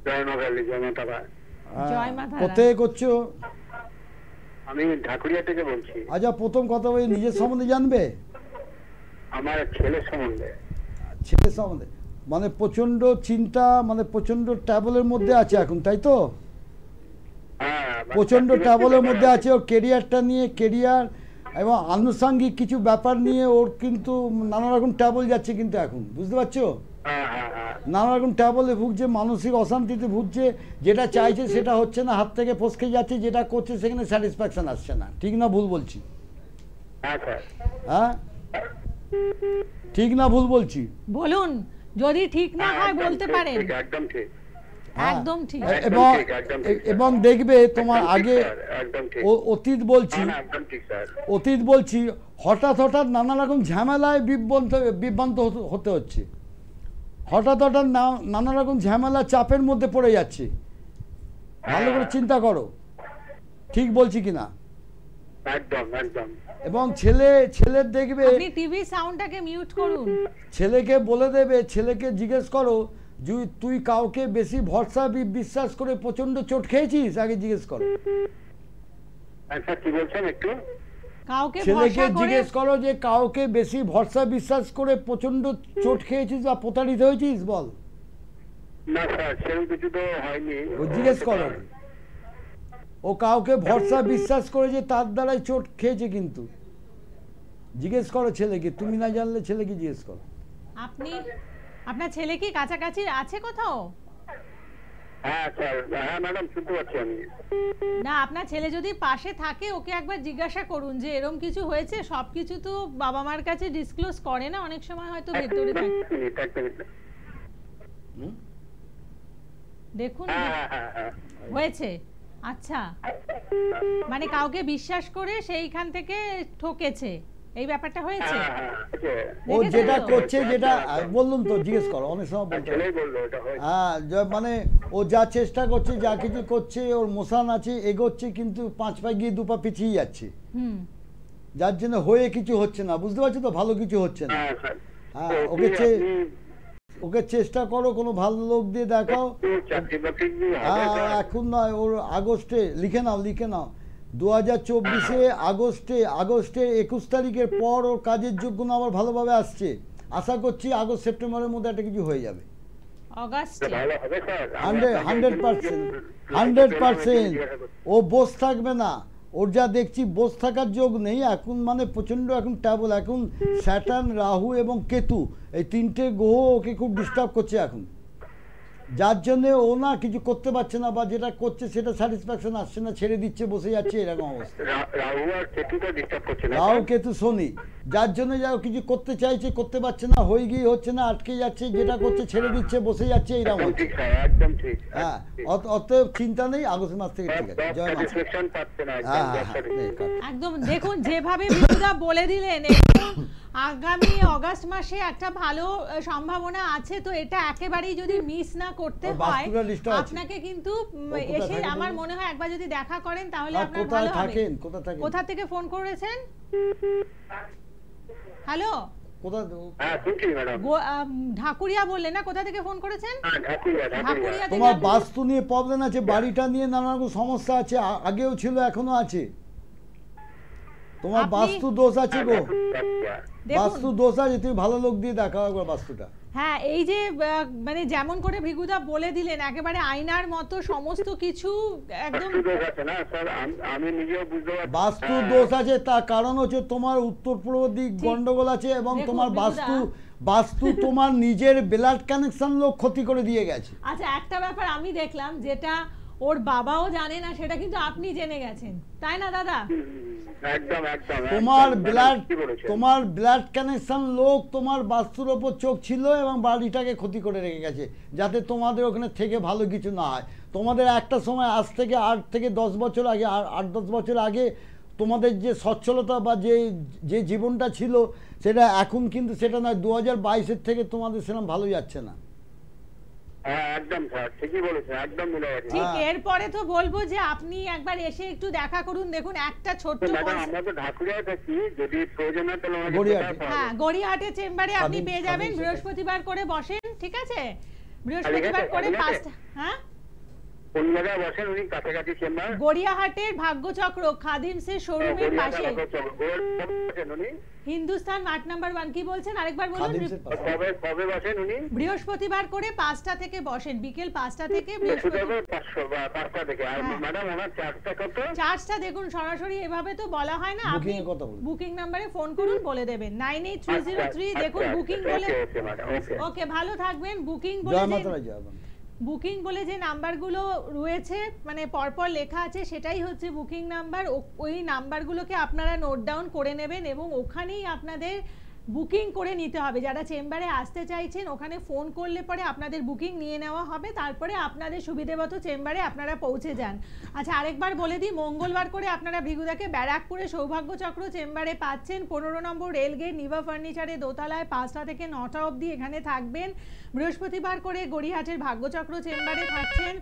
জয় মা কালী, জয় মা তারা। জয় মা তারা। কোথায় করছো? আমি ঢাকুরিয়া থেকে বলছি। আচ্ছা, প্রথম কথা বলি, নিজের সম্বন্ধে জানবে? আমার ছেলের সম্বন্ধে। ছেলের সম্বন্ধে মানে প্রচন্ড চিন্তা, মানে প্রচন্ড ট্রাবলের মধ্যে আছে এখন, তাই তো? প্রচন্ড ট্রাবলের মধ্যে আছে, ওর কেরিয়ারটা নিয়ে, কেরিয়ার এবং আনুষঙ্গিক কিছু ব্যাপার নিয়ে ওর কিন্তু নানা রকম ট্রাবল যাচ্ছে কিন্তু এখন, বুঝতে পারছো? নানা রকম ট্রাবলে ভুগছে, মানসিক অশান্তিতে ভুগছে, যেটা চাইছে সেটা হচ্ছে না, হাত থেকে ফসকে যাচ্ছে, যেটা করছে সেখানে স্যাটিসফ্যাকশন আসছে না। ঠিক না ভুল বলছি? হ্যাঁ, ঠিক না ভুল বলছি? বলুন, যদি ঠিক না হয় বলতে পারেন। একদম ঠিক, একদম ঠিক। এবং দেখবে তোমার আগে অতীত বলছি, অতীত বলছি, হঠাৎ হঠাৎ নানা রকম ঝামেলায় বিভ্রান্ত হতে হচ্ছে, হঠাৎ হঠাৎ নানা রকম ঝামেলা, চাপের মধ্যে পড়ে যাচ্ছে। ভালো করে চিন্তা করো, ঠিক বলছি কিনা? একদম একদম। এবং ছেলের দেখবে, আপনি টিভি সাউন্ডটাকে মিউট করুন। ছেলেকে বলে দেবে, ছেলেকে জিজ্ঞেস করো, তুই কাউকে বেশি ভরসা বিশ্বাস করে প্রচন্ড চোট খেয়েছিস? আগে জিজ্ঞেস করো। আচ্ছা, কি বলছেন একটু? ছেলেকে জিজ্ঞেস করো যে কাউকে বেশি ভরসা বিশ্বাস করে প্রচন্ড চোট খেয়েছিস বা প্রতারিত হয়েছিস, বল। না স্যার, সেরকম কিছু তো হয়নি। ও জিজ্ঞেস করো, ও কাউকে ভরসা বিশ্বাস করে যে তার দ্বারাই চোট খেয়েছে, কিন্তু জিজ্ঞেস করো ছেলেকে, তুমি না জানলে ছেলেকে জিজ্ঞেস করো। আপনার ছেলে কি কাছাকাছি আছে কোথাও? হ্যাঁ স্যার, হ্যাঁ ম্যাডাম, শুনতে পাচ্ছি আমি। না, আপনার ছেলে যদি পাশে থাকে ওকে একবার জিজ্ঞাসা করুন যে এরকম কিছু হয়েছে। সবকিছু তো বাবা মার কাছে ডিসক্লোজ করে না, অনেক সময় হয়তো ভেতরে থাকে। দেখুন হয়েছে। আচ্ছা, মানে কাউকে বিশ্বাস করে সেইখান থেকে ঠকেছে, এই ব্যাপারটা হয়েছে। ও যেটা করছে, যেটা বললুম তো, জিজ্ঞেস করো, অনেক সময় বলতে হ্যাঁ, মানে ও যা চেষ্টা করছে, যা কিছু করছে, ওর মোশন আছে, এগোচ্ছে, কিন্তু 5 পা গিয়ে 2 পা পিছিয়ে যাচ্ছে, যার জন্য হয়ে কিছু হচ্ছে না, বুঝতে পারছো তো? ভালো কিছু হচ্ছে না। হ্যাঁ, ওকে চেষ্টা করো, কোনো ভালো লোক দিয়ে দেখাও। এখন নয়, ওর আগস্টে লিখে নাও, 2024 আগস্টে 21 তারিখের পর ওর কাজের যোগ্য আবার ভালোভাবে আসছে। আশা করছি আগস্ট সেপ্টেম্বরের মধ্যে একটা কিছু হয়ে যাবে। 100%। ও বস থাকবে না, ওর যা দেখছি বসে থাকার যোগ নেই এখন, মানে প্রচণ্ড এখন ট্যাবল, এখন স্যাটার্ন, রাহু এবং কেতু এই তিনটে গ্রহ ওকে খুব ডিস্টার্ব করছে এখন, যার জন্য ও না কিছু করতে পারছে না, বা যেটা করছে সেটা স্যাটিসফ্যাকশন আসছে না, ছেড়ে দিচ্ছে, বসে যাচ্ছে, এরকম অবস্থা। রাহু কেতু শনি, যার জন্য যা কিছু করতে চাইছে করতে পারছে না, হয়ে গিয়ে হচ্ছে না, আটকে যাচ্ছে, যেটা করছে ছেড়ে দিচ্ছে, বসে যাচ্ছে, এইরকম হচ্ছে। হ্যাঁ, অতএব চিন্তা নেই, আগস্ট মাস থেকে ঠিক আছে। জয় মা। হ্যাঁ একদম দেখুন যেভাবে বিপুদা বলে দিলেন, একদম আগামী অগাস্ট মাসে একটা ভালো সম্ভাবনা আছে, তো এটা একেবারেই যদি মিস না করতে হয় আপনাকে কিন্তু এসে আমার মনে হয় একবার যদি দেখা করেন তাহলে আপনার ভালো হবে। কোথা থেকে ফোন করেছেন? হ্যালো, ঢাকুরিয়া বললেন না, কোথা থেকে ফোন করেছেন? ঢাকুরিয়া। তোমার বাস্তু নিয়ে প্রবলেম আছে, বাড়িটা নিয়ে নানা রকম সমস্যা আছে, আগেও ছিল এখনো আছে, তোমার বাস্তু দোষ আছে গো, বাস্তু দোষ আছে, তুমি ভালো লোক দিয়ে দেখাও একবার বাস্তুটা। হ্যাঁ, এই যে মানে যেমন করে ভিগুদা বলে দিলেন একেবারে আয়নার মতো সমস্ত কিছু একদম বাস্তু দোষ আছে, তার কারণ হচ্ছে তোমার উত্তর পূর্ব দিক গন্ডগোল আছে, এবং তোমার বাস্তু তোমার নিজের ব্লাড কানেকশন লোক ক্ষতি করে দিয়ে গেছে। আচ্ছা, একটা ব্যাপার আমি দেখলাম যেটা ওর বাবাও জানে না, সেটা কিন্তু আপনি জেনে গেছেন, তাই না দাদা? তোমার ব্লাড কানেকশন লোক তোমার বাস্তুর ওপর চোখ ছিল এবং বাড়িটাকে ক্ষতি করে রেখে গেছে, যাতে তোমাদের ওখানে থেকে ভালো কিছু না হয়। তোমাদের একটা সময় আজ থেকে 8 থেকে 10 বছর আগে, 8-10 বছর আগে তোমাদের যে সচ্ছলতা বা যে জীবনটা ছিল সেটা এখন কিন্তু সেটা নয়। 2022-এর থেকে তোমাদের সেরকম ভালো যাচ্ছে না। ঠিক, এরপরে তো বলবো যে আপনি একবার এসে একটু দেখা করুন। দেখুন একটা ছোট্ট গড়িয়াহাটের চেম্বারে আপনি পেয়ে যাবেন, বৃহস্পতিবার করে বসেন, ঠিক আছে? বৃহস্পতিবার করে 5টা। হ্যাঁ, গড়িয়াহাটের ভাগ্যচক্র খাদিমসের শোরুমের পাশে, হিন্দুস্তান 8 নাম্বার 1। কি বলছেন আরেকবার বলুন? বৃহস্পতিবার করে 5টা থেকে বসেন, বিকেল 5টা থেকে চার্জটা দেখুন সরাসরি এভাবে তো বলা হয় না, আপনি বুকিং নাম্বারে ফোন করুন, বলে দেবেন 98303। দেখুন বুকিং বলে, ওকে ভালো থাকবেন। বুকিং বলে যে নাম্বারগুলো রয়েছে মানে পরপর লেখা আছে সেটাই হচ্ছে বুকিং নাম্বার। ওই নাম্বারগুলোকে আপনারা নোট ডাউন করে নেবেন এবং ওখানেই আপনাদের বুকিং করে নিতে হবে। যারা চেম্বারে আসতে চাইছেন ওখানে ফোন করলে পরে আপনাদের বুকিং নিয়ে নেওয়া হবে, তারপরে আপনাদের সুবিধামতো চেম্বারে আপনারা পৌঁছে যান। আচ্ছা, আরেকবার বলে দিই, মঙ্গলবার করে আপনারা ভিগুদাকে ব্যারাকপুরে সৌভাগ্যচক্র চেম্বারে পাচ্ছেন, 15 নম্বর রেলগেট, নিভা ফার্নিচারে দোতলায়, 5টা থেকে 9টা অবধি এখানে থাকবেন। বৃহস্পতিবার করে গড়িয়াহাটের ভাগ্যচক্র চেম্বারে থাকছেন।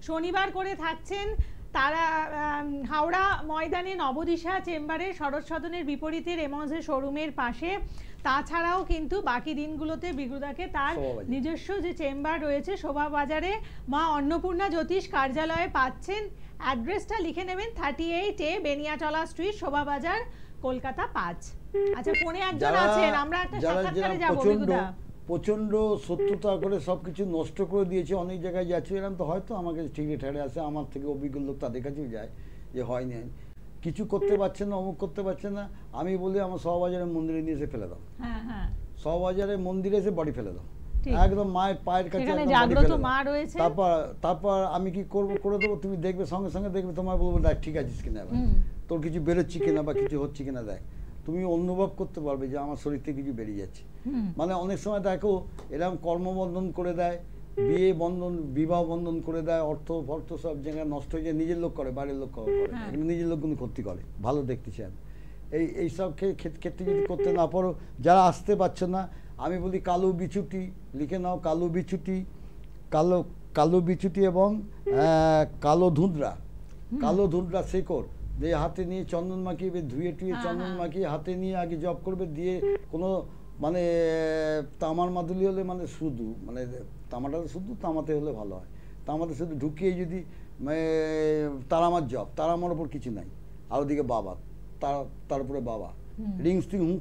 শনিবার করে থাকছেন তারা হাওড়া ময়দানে নবদিশা চেম্বারে, শরৎ সদনের বিপরীতে রেমন্ডসের শোরুমের পাশে। তাছাড়াও কিন্তু বাকি দিনগুলোতে বিগুদাকে তার নিজস্ব যে চেম্বার রয়েছে শোভাবাজারে মা অন্নপূর্ণা জ্যোতিষ কার্যালয়ে পাচ্ছেন। অ্যাড্রেসটা লিখে নেবেন, 38A বেনিয়াটলা স্ট্রিট, শোভাবাজার, কলকাতা 5। আচ্ছা, ফোনে একজন আছেন, আমরা একটা সাক্ষাৎকারে যাব। বিগুদা প্রচণ্ড শত্রুতা করে সবকিছু নষ্ট করে দিয়েছে, অনেক জায়গায় যাচ্ছে, এরকম তো হয়তো আমাকে ঠিকই ঠেড়ে আসে, আমার থেকে অভিজ্ঞ লোক তাদের কাছেও যায় যে হয়নি, কিছু করতে পারছে না, অমুক করতে পারছে না। আমি বলি আমার সহবাজারের মন্দিরে নিয়ে এসে ফেলে দাও, সহবাজারের মন্দিরে এসে বাড়ি ফেলে দাও, একদম মায়ের পায়ের কাছে। তারপর আমি কি করবো, করে দেবো, তুমি দেখবে, সঙ্গে সঙ্গে দেখবে, তোমার বলবো দেখ ঠিক আছিস কিনা, তোর কিছু বেরোচ্ছি কিনা বা কিছু হচ্ছে কিনা দেখ, তুমি অনুভব করতে পারবে যে আমার শরীর থেকে কিছু বেরিয়ে যাচ্ছে। মানে অনেক সময় দেখো এরকম কর্মবন্ধন করে দেয়, বিয়ে বন্ধন, বিবাহ বন্ধন করে দেয়, অর্থ সব জায়গায় নষ্ট হয়ে যায়। নিজের লোক করে, বাইরের লোক করে, নিজের লোকগুলো ক্ষতি করে, ভালো দেখতে চান। এইসব ক্ষেত্রে যদি করতে না পারো, যারা আসতে পারছো না, আমি বলি কালো বিছুটি লিখে নাও, কালো বিছুটি এবং কালো ধুঁধরা শেকড়, যে হাতে নিয়ে চন্দন মাখিয়ে, ধুয়ে টুয়ে চন্দন মাখিয়ে হাতে নিয়ে আগে জব করবে, দিয়ে কোনো মানে তামার মাদুলি হলে, মানে শুধু মানে তামাটা শুধু তামাতে হলে ভালো হয়, তামাতে শুধু ঢুকিয়ে যদি তারামার জব, তারামার ওপর কিছু নাই, আর ওদিকে বাবা, তার উপরে বাবা, রিংস তিং হুঁ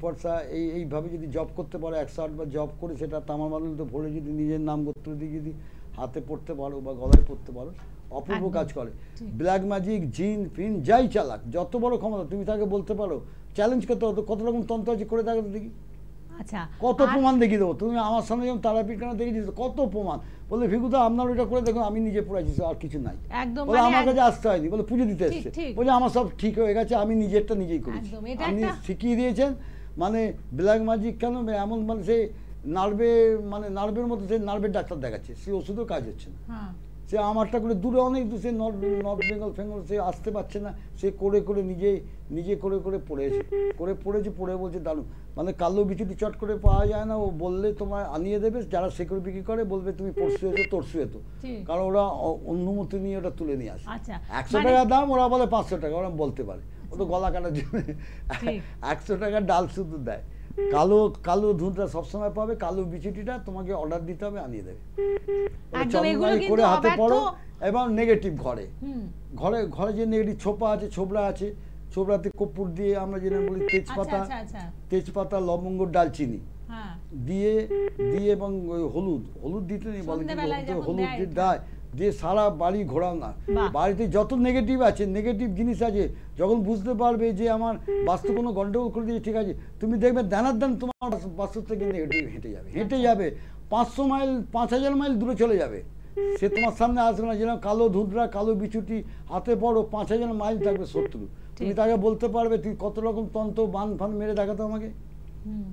পরসা, এইভাবে যদি জব করতে পারো 108 বার জব করে, সেটা তামার মাদুলিতে ভরে যদি নিজের নাম গোত্র দিয়ে যদি হাতে পড়তে পারো বা গলায় পড়তে পারো, অপূর্ব একদম, কাজ করে। ঠিক। ব্ল্যাক ম্যাজিক, জিন ফিন যাই চালাক, যত বড় ক্ষমতা তুমি তাকে বলতে পারো, চ্যালেঞ্জ করতে হতো কত রকম তন্ত্র আছে করে দেখো তো দেখি, আচ্ছা কত আর- প্রমাণ দেখিয়ে দেবো। তুমি আমার সামনে যেমন তারাপীঠ কেন দেখেছিস, কত প্রমাণ। বলে ভিগুদা আপনার ওইটা করে দেখুন, আমি নিজে পড়াইছি, আর কিছু নাই। একদম বলে মানে আমার কাছে আসতে হয়নি, বলে পুজো দিতে ঠিক, এসছে, ঠিক। বলে আমার সব ঠিক হয়ে গেছে, আমি নিজেরটা নিজেই করেছি। একদম, এটা আপনি একটা- শিখিয়ে দিয়েছেন। মানে ব্ল্যাক ম্যাজিক কেন এমন, মানে সে নার্ভে, মানে নার্ভের মতো সে নার্ভের ডাক্তার দেখাচ্ছে, সে ওষুধও কাজ হচ্ছে না। হ্যাঁ সে আমারটা করে দূরে অনেক দূর, সে নর্থ বেঙ্গল ফেঙ্গল সে আসতে পারছে না, সে করে করে নিজে করে পড়েছে, পড়ে বলছে দারুণ। মানে কালো বিচুটি চট করে পাওয়া যায় না, ও বললে তোমায় আনিয়ে দেবে, যারা সেকুর বিক্রি করে বলবে তুমি পরশু এতো তরশু এতো, ঠিক। কারণ ওরা অনুমতি নিয়ে ওটা তুলে নিয়ে আসে। আচ্ছা 100 মানে- টাকা দাম, ওরা বলে 500 টাকা, ওরা বলতে পারে, ও তো গলা কাটার জন্য ঠিক। 100 টাকার ডাল শুধু দেয়। কালো ধুঁধটা সবসময় পাবে, কালো বিচুটিটা তোমাকে অর্ডার দিতে হবে, আনিয়ে দেবে। ওরা একদম, এগুলো চন্দনাই কিন্তু করে হাতে অব্যর্থ- পড়ো। এবং নেগেটিভ ঘরে হুম ঘরে যে নেগেটিভ ছোপা আছে, ছোবড়া আছে, ছোবড়াতে কর্পূর দিয়ে, আমরা যেটা বলি তেজপাতা, আচ্ছা আচ্ছা তেজপাতা, লবঙ্গ, ডালচিনি হ্যাঁ দিয়ে এবং ওই হলুদ দিতে নেই বলে, কিন্তু সন্ধ্যেবেলায় যখন হলুদ দেয়, দেয়, দিয়ে সারা বাড়ি ঘোরাও না। বাহ। বাড়িতে যত নেগেটিভ আছে, নেগেটিভ জিনিস আছে, যখন বুঝতে পারবে যে আমার বাস্তু কোনো গন্ডগোল করে দিয়েছে, ঠিক আছে, তুমি দেখবে দানার দান তোমার বাস্তু থেকে নেগেটিভ হেঁটে যাবে 500 মাইল 5000 মাইল দূরে চলে যাবে, সে তোমার সামনে আসবে না। যেরকম কালো ধুঁধরা, কালো বিচুটি হাতে পড়ো, 5000 মাইল থাকবে শত্রু। তুমি তাকে বলতে পারবে তুই কত রকম তন্ত্র বান ফান মেরে দেখাতো আমাকে,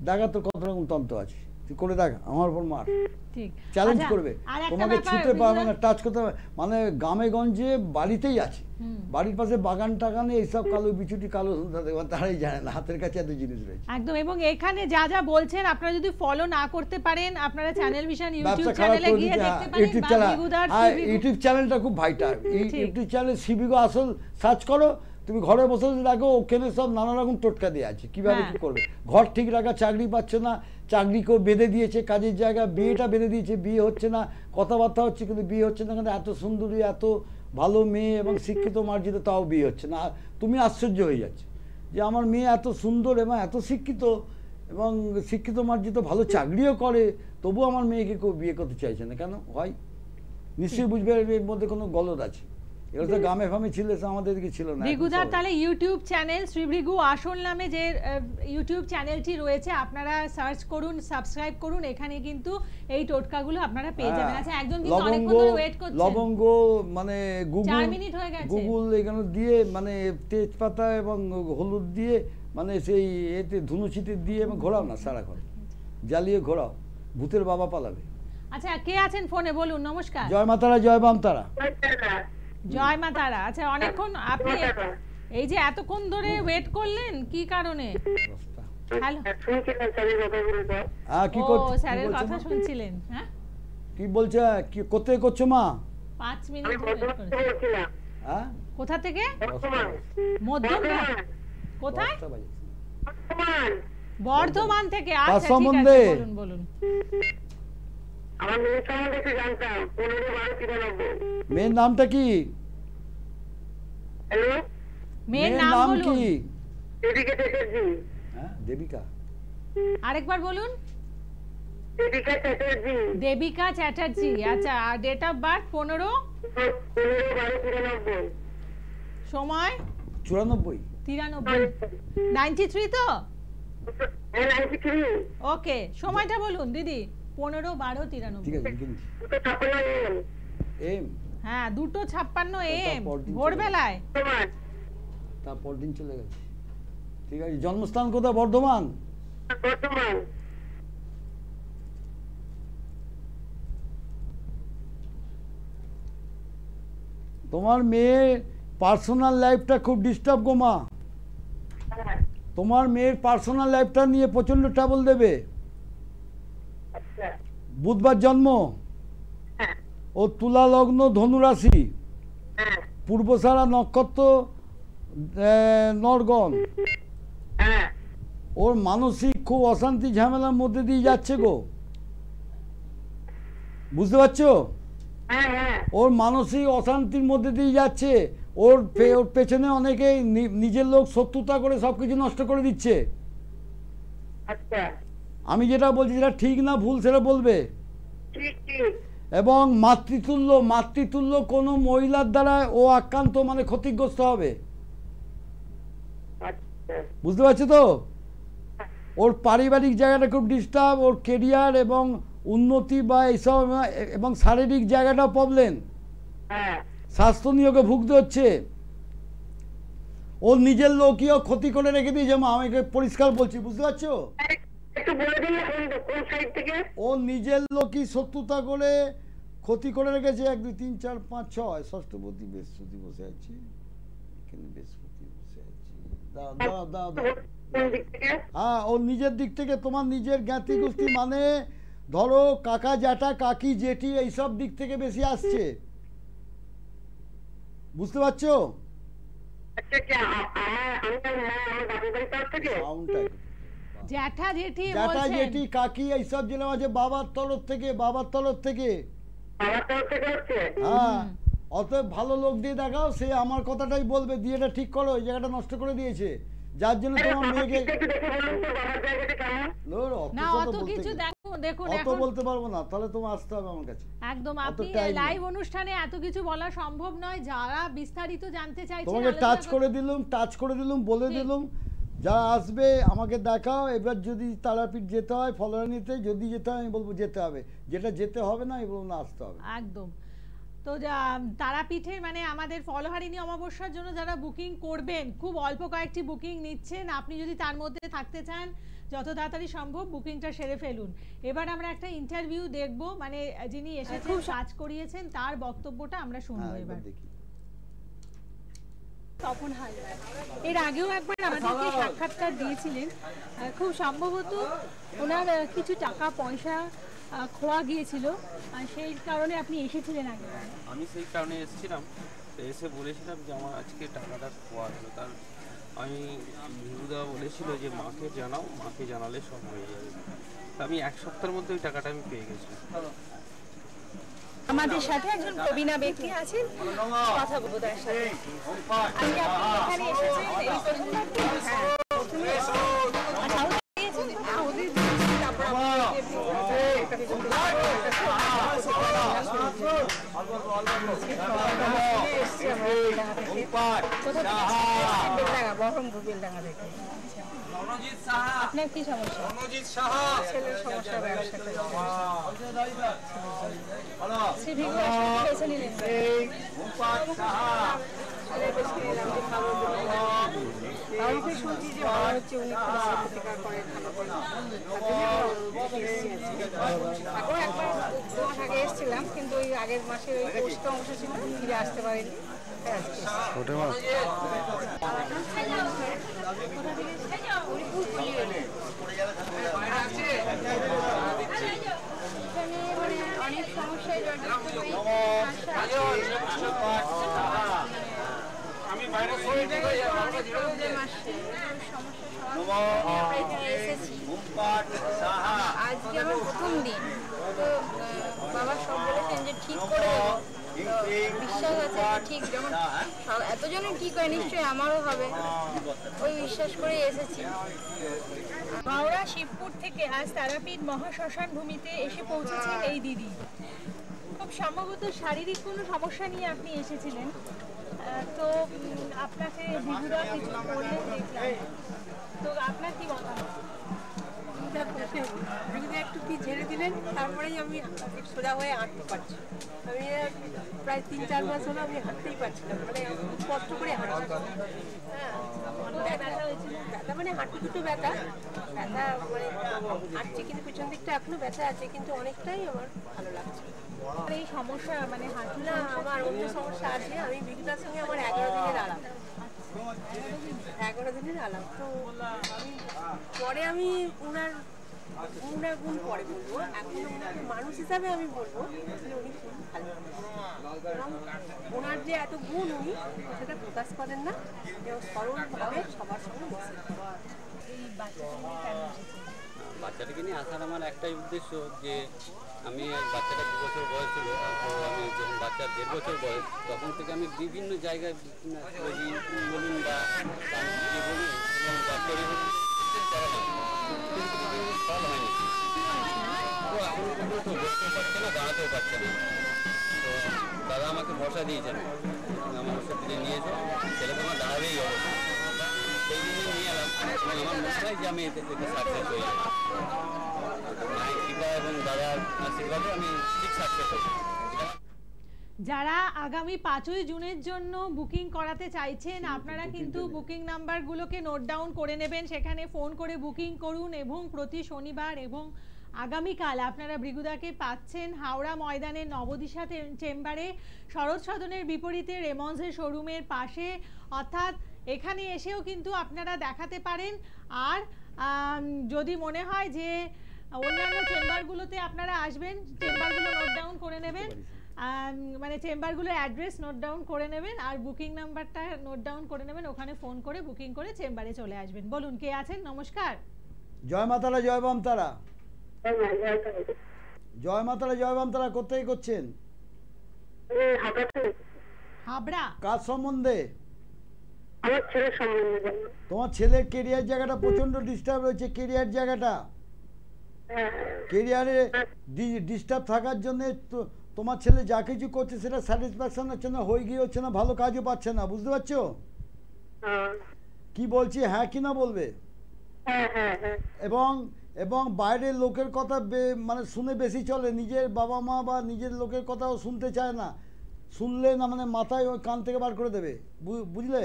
দেখাতো কত রকম তন্ত্র আছে, তুই করে দেখা, আমার উপর মার, ঠিক চ্যালেঞ্জ আচ্ছা, করবে, আর একটা তোমাকে ব্যাপার, ছুতে পারবে না, বিজুদা- টাচ করতে পারবে। মানে গ্রামে গঞ্জে বাড়িতেই আছে, বাড়ির পাশে বাগান টাগানে এইসব কালো বিচুটি, কালো ধুঁধরা দেখবে, তারাই জানে না হাতের কাছে এত জিনিস রয়েছে। একদম। এবং এখানে যা যা বলছেন আপনারা যদি ফলো না করতে পারেন, আপনারা চ্যানেল ভিশন ইউটিউব ব্যবসা খারাপ চ্যানেলে করে গিয়ে দিচ্ছে। দেখতে পারেন, ইউটিউব বা চ্যানেল, বিগুদার হ্যাঁ শিবিগু- ইউটিউব চ্যানেলটা খুব ভাইটাল। ঠিক। ইউটিউব চ্যানেল শিবিগো আসল সার্চ করো, তুমি ঘরে বসে বসে দেখো, ওখানে সব নানা রকম টোটকা দেওয়া আছে কিভাবে হ্যাঁ। কি করবে। ঘর ঠিক রাখা, চাকরি পাচ্ছে না, চাকরিকেও বেঁধে দিয়েছে, কাজের জায়গা, বিয়েটা বেঁধে দিয়েছে, বিয়ে হচ্ছে না, কথাবার্তা হচ্ছে কিন্তু বিয়ে হচ্ছে না, কিন্তু এত সুন্দরী, এত ভালো মেয়ে এবং শিক্ষিত মার্জিত, তাও বিয়ে হচ্ছে না। আর তুমি আশ্চর্য হয়ে যাচ্ছে যে আমার মেয়ে এত সুন্দর এবং এত শিক্ষিত এবং শিক্ষিত মার্জিত, ভালো চাকরিও করে, তবু আমার মেয়েকে কেউ বিয়ে করতে চাইছে না, কেন হয়? নিশ্চয়ই বুঝবে এর মধ্যে কোনো গলদ আছে। এগুলো তো গ্রামে ফামে ছিল, আমাদের দিকে ছিল না। এখন ভৃগুদার সবাই- তাহলে ইউটিউব চ্যানেল শ্রীভৃগু আসল নামে যে ইউটিউব চ্যানেলটি রয়েছে, আপনারা সার্চ করুন, সাবস্ক্রাইব করুন, এখানে কিন্তু এই টোটকাগুলো আপনারা পেয়ে যাবেন। আচ্ছা একজন কিন্তু অনেকক্ষণ ধরে ওয়েট করছেন, লবঙ্গ, মানে 4 মিনিট হয়ে গেছে। গুগল এখানে দিয়ে, মানে তেজপাতা এবং হলুদ দিয়ে, মানে সেই এতে ধুনুচিতে দিয়ে এবং ঘোরাও না, সারাক্ষণ জ্বালিয়ে ঘোরাও, ভূতের বাবা পালাবে। আচ্ছা কে আছেন ফোনে, বলুন। নমস্কার। জয় মা তারা, জয় বাম তারা। জয় মা তারা। আচ্ছা অনেকক্ষণ আপনি এই যে এতক্ষণ ধরে ওয়েট করলেন, কি কারণে? হ্যালো, শুনছিলাম স্যারের কথাগুলো তো। হ্যাঁ, কি ও করছো? স্যারের কথা শুনছিলেন? হ্যাঁ, কি বলছে, কি কোথায় করছো মা? 5 আমি মিনিট বর্ধমান ওয়েট থেকে করেছেন। বলছিলাম। হ্যাঁ, কোথা থেকে? বর্ধমান। মধ্যমগ্রাম। বর্ধমান। কোথায়? 10টা বাজে। বর্ধমান। বর্ধমান থেকে। তার আচ্ছা ঠিক সম্বন্ধে? আছে, বলুন বলুন। আমার মেয়ের সম্বন্ধে একটু জানতাম। 15/12/93। মেয়ের নামটা কি? হ্যালো, মেয়ের নাম বলুন। কি? দেবিকা চ্যাটার্জি। হ্যাঁ, দেবিকা। আরেকবার বলুন। দেবিকা চ্যাটার্জি। দেবিকা চ্যাটার্জি। আচ্ছা, আর ডেট অফ বার্থ 15 15/12/93। সময় 94। 93 93 তো? হ্যাঁ, 93। ওকে, সময়টা বলুন দিদি। 15/12/93। ঠিক আছে, লিখে নিচ্ছি। 256 AM। এম, হ্যাঁ, 2:56 AM তারপর দিন ভোরবেলায়। বর্ধমান। তারপর দিন চলে গেছে। ঠিক আছে, জন্মস্থান কোথায়? বর্ধমান। বর্ধমান। তোমার মেয়ে পার্সোনাল লাইফটা খুব ডিস্টার্ব গো মা। হ্যাঁ, তোমার মেয়ের পার্সোনাল লাইফটা নিয়ে প্রচন্ড ট্রাবল দেবে। আচ্ছা। বুধবার জন্ম, হ্যাঁ, ও তুলা লগ্ন, ধনু রাশি, হ্যাঁ, পূর্বসারা নক্ষত্র, নরগণ। হ্যাঁ। ওর মানসিক খুব অশান্তি ঝামেলার মধ্যে দিয়ে যাচ্ছে গো, বুঝতে পারছো? হ্যাঁ, হ্যাঁ। ওর মানসিক অশান্তির মধ্যে দিয়ে যাচ্ছে। ওর পেছনে অনেকে নিজের লোক শত্রুতা করে সব কিছু নষ্ট করে দিচ্ছে। আচ্ছা। আমি যেটা বলছি সেটা ঠিক না ভুল সেটা বলবে। ঠিক ঠিক। এবং মাতৃতুল্য কোনো মহিলার দ্বারা ও আক্রান্ত মানে ক্ষতিগ্রস্ত হবে। আচ্ছা বুঝতে পারছো তো? ওর পারিবারিক জায়গাটা খুব ডিস্টার্ব, ওর কেরিয়ার এবং উন্নতি বা এইসব, এবং শারীরিক জায়গাটাও প্রবলেম, হ্যাঁ স্বাস্থ্য নিয়োগে ভুগতে হচ্ছে। ওর নিজের লোকীয় ক্ষতি করে রেখে দিয়েছে। মা, আমি পরিষ্কার বলছি, বুঝতে পারছো? একটু বলে দিন না কোন সাইড থেকে। ও নিজের লোকই শত্রুতা করে ক্ষতি করে রেখেছে। 1 2 3 4 5 6 ষষ্ঠপতি বৃহস্পতি বসে আছে এখানে, বৃহস্পতি বসে আছে। দাও কোন দিক থেকে? হ্যাঁ, ওর নিজের দিক থেকে, তোমার নিজের জ্ঞাতি গোষ্ঠী মানে ধরো কাকা জ্যাঠা কাকি জেঠি এইসব দিক থেকে বেশি আসছে। বুঝতে পারছো? আচ্ছা আচ্ছা, আমি আমার বাবু বাড়ির তরফ থেকে। সাউন্ডটা জ্যাঠা জেঠি জ্যাঠা বলছেন। জেঠি কাকি এইসব জেলা আছে বাবার তরফ থেকে। আমার তরফ থেকে হচ্ছে। হ্যাঁ, অতএব ভালো লোক দিয়ে দেখাও, সে আমার কথাটাই বলবে, দিয়ে এটা ঠিক করো, এই জায়গাটা নষ্ট করে দিয়েছে, যার জন্য তোমার মেয়েকে একটু দেখে বলুন তো বাবার জায়গাটা কেমন। না অত কিছু দেখুন অত এখন বলতে পারবো না, তাহলে তোমার আসতে হবে আমার কাছে। একদম অত আপনি time নেই। লাইভ অনুষ্ঠানে এত কিছু বলা সম্ভব নয়। যারা বিস্তারিত জানতে চাইছেন তোমাকে আলোচনা টাচ করে দিলুম বলে ঠিক। দিলুম, যারা আসবে আমাকে দেখাও। এবার যদি তারাপীঠ যেতে হয় ফলরানিতে, যদি যেতে হয় আমি বলবো যেতে হবে, যেটা যেতে হবে না আমি বলবো না আসতে হবে। একদম। তো তারাপীঠের মানে আমাদের ফলহারিণী অমাবস্যার জন্য যারা বুকিং করবেন, খুব অল্প কয়েকটি বুকিং নিচ্ছেন। আপনি যদি তার মধ্যে থাকতে চান যত তাড়াতাড়ি সম্ভব বুকিংটা সেরে ফেলুন। এবার আমরা একটা ইন্টারভিউ দেখব, মানে যিনি এসেছেন কাজ করিয়েছেন তার বক্তব্যটা আমরা শুনবো হ্যাঁ, এবার। এবার দেখি। তপন হালদার এর আগেও একবার আমাদেরকে সাক্ষাৎকার দিয়েছিলেন। খুব সম্ভবত ওনার কিছু টাকা পয়সা খোয়া গিয়েছিল, আর সেই কারণে আপনি এসেছিলেন আগে। আমি সেই কারণে এসেছিলাম, তো এসে বলেছিলাম যে আমার আজকে টাকাটা খোয়া গেল। তার আমি ভিভুদা বলেছিল যে মাকে জানাও, মাকে জানালে সব হয়ে যাবে। তো আমি 1 সপ্তাহের মধ্যে ওই টাকাটা আমি পেয়ে গেছি। আমাদের সাথে একজন প্রবীণা ব্যক্তি আছেন, কথা বলবো তার সাথে। আজকে আপনি এখানে এসেছেন এই প্রথমবার? আপনার কি সমস্যা? ছেলের সমস্যা, ব্যবসা বেছে নিলেন। আমাকে শুনছি যে বলা হচ্ছে উনি প্রতিকার করেন, আগেও একবার 2 মাস আগে এসেছিলাম, কিন্তু ওই আগের মাসে ওই পোস্ট অংশ ছিল, ফিরে আসতে পারিনি। অনেক সমস্যায় আজকে আমার প্রথম দিন, তো বাবা সব বলেছেন যে ঠিক করে দেবো। বিশ্বাস আছে ঠিক, যখন এতজনের ঠিক হয় নিশ্চয়ই আমারও হবে, ওই বিশ্বাস করে এসেছি। হাওড়া শিবপুর থেকে আজ তারাপীঠ মহাশ্মশান ভূমিতে এসে পৌঁছেছেন এই দিদি। খুব সম্ভবত শারীরিক কোনো সমস্যা নিয়ে আপনি এসেছিলেন, তো আপনাকে বিভুরা কিছু বললেন দেখলাম, তো আপনার কি মতামত? যদি একটু কি ঝেড়ে দিলেন, তারপরেই আমি সোজা হয়ে হাঁটতে পারছি। আমি প্রায় 3-4 মাস হলো আমি হাঁটতেই পারছি না, মানে কষ্ট করে হাঁটছি। হ্যাঁ, ব্যথা মানে হাঁটু দুটো ব্যথা মানে হাঁটছি, কিন্তু পিছন দিকটা এখনো ব্যথা আছে, কিন্তু অনেকটাই আমার ভালো লাগছে। এই সমস্যা মানে হাঁটু না, আমার অন্য সমস্যা আছে। আমি বিঘ্নার সঙ্গে আমার 11 দিনের আলাপ, 11 দিনের আলাপ। তো আমি পরে আমি ওনার গুণ পরে বলবো, এখন ওনাকে মানুষ হিসাবে আমি বলবো যে উনি খুব ভালো, এবং ওনার যে এত গুণ উনি সেটা প্রকাশ করেন না, এবং সরলভাবে সবার সঙ্গে বসে। এই বাচ্চাটাকে নিয়ে আসার আমার একটাই উদ্দেশ্য যে আমি বাচ্চাটা 2 বছর বয়স ছিল, তো আমি যখন বাচ্চার 1.5 বছর বয়স, তখন থেকে আমি বিভিন্ন জায়গায় বলুন বা বলুন এবং বাচ্চারই মেডিসিন করালাম, কিন্তু কোনো ফল হয়নি। তো এখন পর্যন্ত বসতেও পারছে না, দাঁড়াতেও পারছে না। তো দাদা আমাকে ভরসা দিয়েছেন, আমার ওষুধ দিয়ে নিয়ে এসো, ছেলে তোমার দাঁড়াবেই অবস্থা। সেই জন্যই নিয়ে এলাম, এবং আমার মনে হয় যে আমি এতে সাকসেস হয়ে যাবো। মায়ের কৃপা এবং দাদার আশীর্বাদে আমি ঠিক সাকসেস হই। যারা আগামী 5ই জুনের জন্য বুকিং করাতে চাইছেন, আপনারা কিন্তু বুকিং নাম্বারগুলোকে নোট ডাউন করে নেবেন, সেখানে ফোন করে বুকিং করুন। এবং প্রতি শনিবার এবং আগামীকাল আপনারা ভৃগুদাকে পাচ্ছেন হাওড়া ময়দানের নবদিশা চেম্বারে, শরৎ সদনের বিপরীতে রেমন্ডসের শোরুমের পাশে। অর্থাৎ এখানে এসেও কিন্তু আপনারা দেখাতে পারেন। আর যদি মনে হয় যে অন্যান্য চেম্বারগুলোতে আপনারা আসবেন, চেম্বারগুলো নোট ডাউন করে নেবেন, মানে চেম্বারগুলোর অ্যাড্রেস নোট ডাউন করে নেবেন আর বুকিং নাম্বারটা নোট ডাউন করে নেবেন। ওখানে ফোন করে বুকিং করে চেম্বারে চলে আসবেন। বলুন, কে আছেন? নমস্কার। জয় মা তারা, জয় বাম তারা। জয় মা তারা, জয় বাম তারা। কোথায় করছেন? হাবড়া। কার সম্বন্ধে? আমার ছেলের সম্বন্ধে। তোমার ছেলের কেরিয়ার জায়গাটা প্রচন্ড ডিস্টার্ব রয়েছে। কেরিয়ার জায়গাটা, কেরিয়ারে ডিস্টার্ব থাকার জন্য তোমার ছেলে যা কিছু করছে সেটা স্যাটিসফ্যাকশন হচ্ছে না, হয়ে গিয়ে হচ্ছে না, ভালো কাজও পাচ্ছে না। বুঝতে পারছো কি বলছি? হ্যাঁ কি না বলবে? এবং এবং বাইরের লোকের কথা মানে শুনে বেশি চলে, নিজের বাবা মা বা নিজের লোকের কথাও শুনতে চায় না। শুনলে না মানে মাথায় ওই কান থেকে বার করে দেবে, বুঝলে?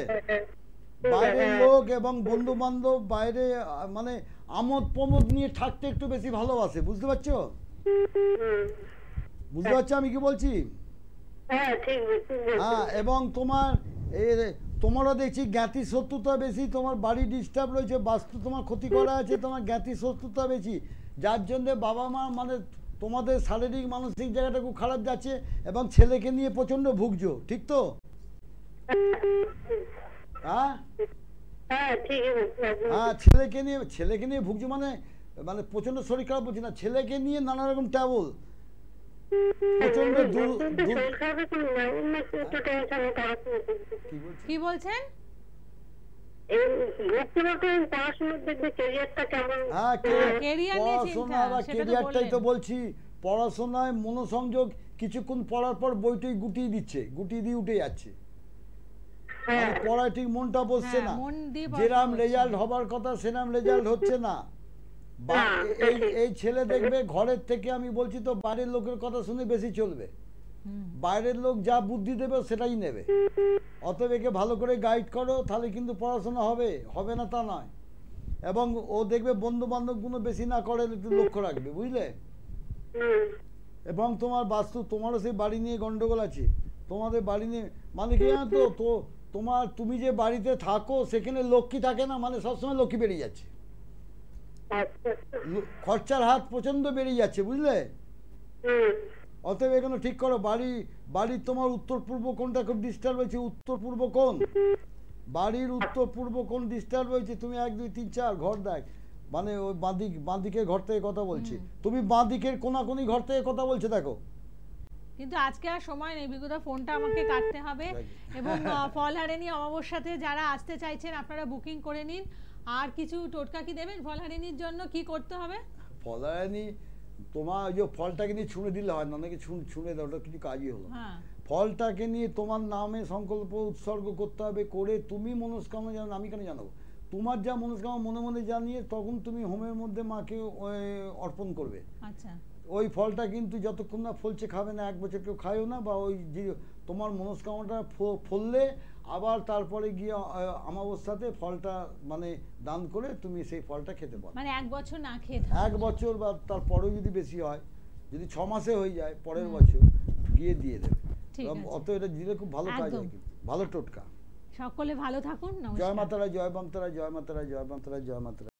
বাইরের লোক এবং বন্ধু বান্ধব বাইরে মানে আমোদ প্রমোদ নিয়ে থাকতে একটু বেশি ভালোবাসে। বুঝতে পারছো? বুঝতে পারছো আমি কি বলছি? হ্যাঁ, এবং তোমারও দেখছি জ্ঞাতি শত্রুতা বেশি, তোমার বাড়ি ডিস্টার্ব রয়েছে, বাস্তু তোমার ক্ষতি করা আছে, তোমার জ্ঞাতি শত্রুতা বেশি, যার জন্যে বাবা মা মানে তোমাদের শারীরিক মানসিক জায়গাটা খুব খারাপ যাচ্ছে এবং ছেলেকে নিয়ে প্রচন্ড ভুগছো। ঠিক তো? হ্যাঁ হ্যাঁ, ছেলেকে নিয়ে ভুগছো মানে মানে প্রচন্ড শরীর খারাপ বলছি না, ছেলেকে নিয়ে নানা রকম ট্রাবল, প্রচন্ড কি বলছেন? কেরিয়ারটাই তো বলছি। পড়াশোনায় মনোসংযোগ, কিছুক্ষণ পড়ার পর বইটই গুটিয়ে দিচ্ছে, গুটিয়ে দিয়ে উঠে যাচ্ছে, পড়ায় ঠিক মনটা বসছে না, যেরাম রেজাল্ট হবার কথা সেরাম রেজাল্ট হচ্ছে না। এই ছেলে দেখবে ঘরের থেকে, আমি বলছি তো, বাইরের লোকের কথা শুনে বেশি চলবে, বাইরের লোক যা বুদ্ধি দেবে সেটাই নেবে। অতএব একে ভালো করে গাইড করো, তাহলে কিন্তু পড়াশোনা হবে, হবে না তা নয়। এবং ও দেখবে বন্ধু বান্ধব গুলো বেশি না করে একটু লক্ষ্য রাখবে, বুঝলে? এবং তোমার বাস্তু, তোমারও সেই বাড়ি নিয়ে গন্ডগোল আছে, তোমাদের বাড়ি নিয়ে মানে কি জানো তো, তুমি যে বাড়িতে থাকো সেখানে লক্ষ্মী থাকে না, মানে সবসময় লক্ষ্মী বেরিয়ে যাচ্ছে, খরচার হাত প্রচন্ড বেরিয়ে যাচ্ছে, বুঝলে? অতএব এখানে ঠিক করো। বাড়ির তোমার উত্তর পূর্ব কোণটা খুব ডিস্টার্ব হয়েছে। উত্তর পূর্ব কোণ, বাড়ির উত্তর পূর্ব কোণ ডিস্টার্ব হয়েছে। তুমি 1 2 3 4 ঘর দেখ, মানে ওই বাঁদিকের ঘর থেকে কথা বলছি, তুমি বাঁদিকের কোনাকুনি ঘর থেকে কথা বলছো, দেখো। কিন্তু আজকে আর সময় নেই বিগুদা, ফোনটা আমাকে কাটতে হবে। এবং ফলহারিণী অমাবস্যাতে যারা আসতে চাইছেন আপনারা বুকিং করে নিন। আর কিছু টোটকা কি দেবেন ফলহারিণীর জন্য? কি করতে হবে? ফলহারিণী তোমার ওই যে ফলটাকে নিয়ে ছুঁড়ে দিলে হয় না, নাকি ছুঁড়ে দাও, ওটা কিছু কাজই হলো। ফলটাকে নিয়ে তোমার নামে সংকল্প উৎসর্গ করতে হবে, করে তুমি মনস্কামনা জানো, আমি কেন জানাবো, তোমার যা মনস্কামনা মনে মনে জানিয়ে তখন তুমি হোমের মধ্যে মাকে অর্পণ করবে। আচ্ছা, ওই ফলটা কিন্তু যতক্ষণ না ফলছে খাবে না, 1 বছর কেউ খায়ও না। বা ওই যে তোমার মনস্কামনাটা ফললে আবার তারপরে গিয়ে অমাবস্যাতে ফলটা মানে দান করে তুমি সেই ফলটা খেতে পারো। মানে 1 বছর না খেয়ে 1 বছর বা তারপরেও যদি বেশি হয়, যদি 6 মাসে হয়ে যায়, পরের বছর গিয়ে দিয়ে দেবে। অত এটা দিলে খুব ভালো কাজ হয়, ভালো টোটকা। সকলে ভালো থাকুন। জয় মাতারা, জয় বাম তারা, জয় মাতারা, জয় বাম তারা, জয় মাতারা।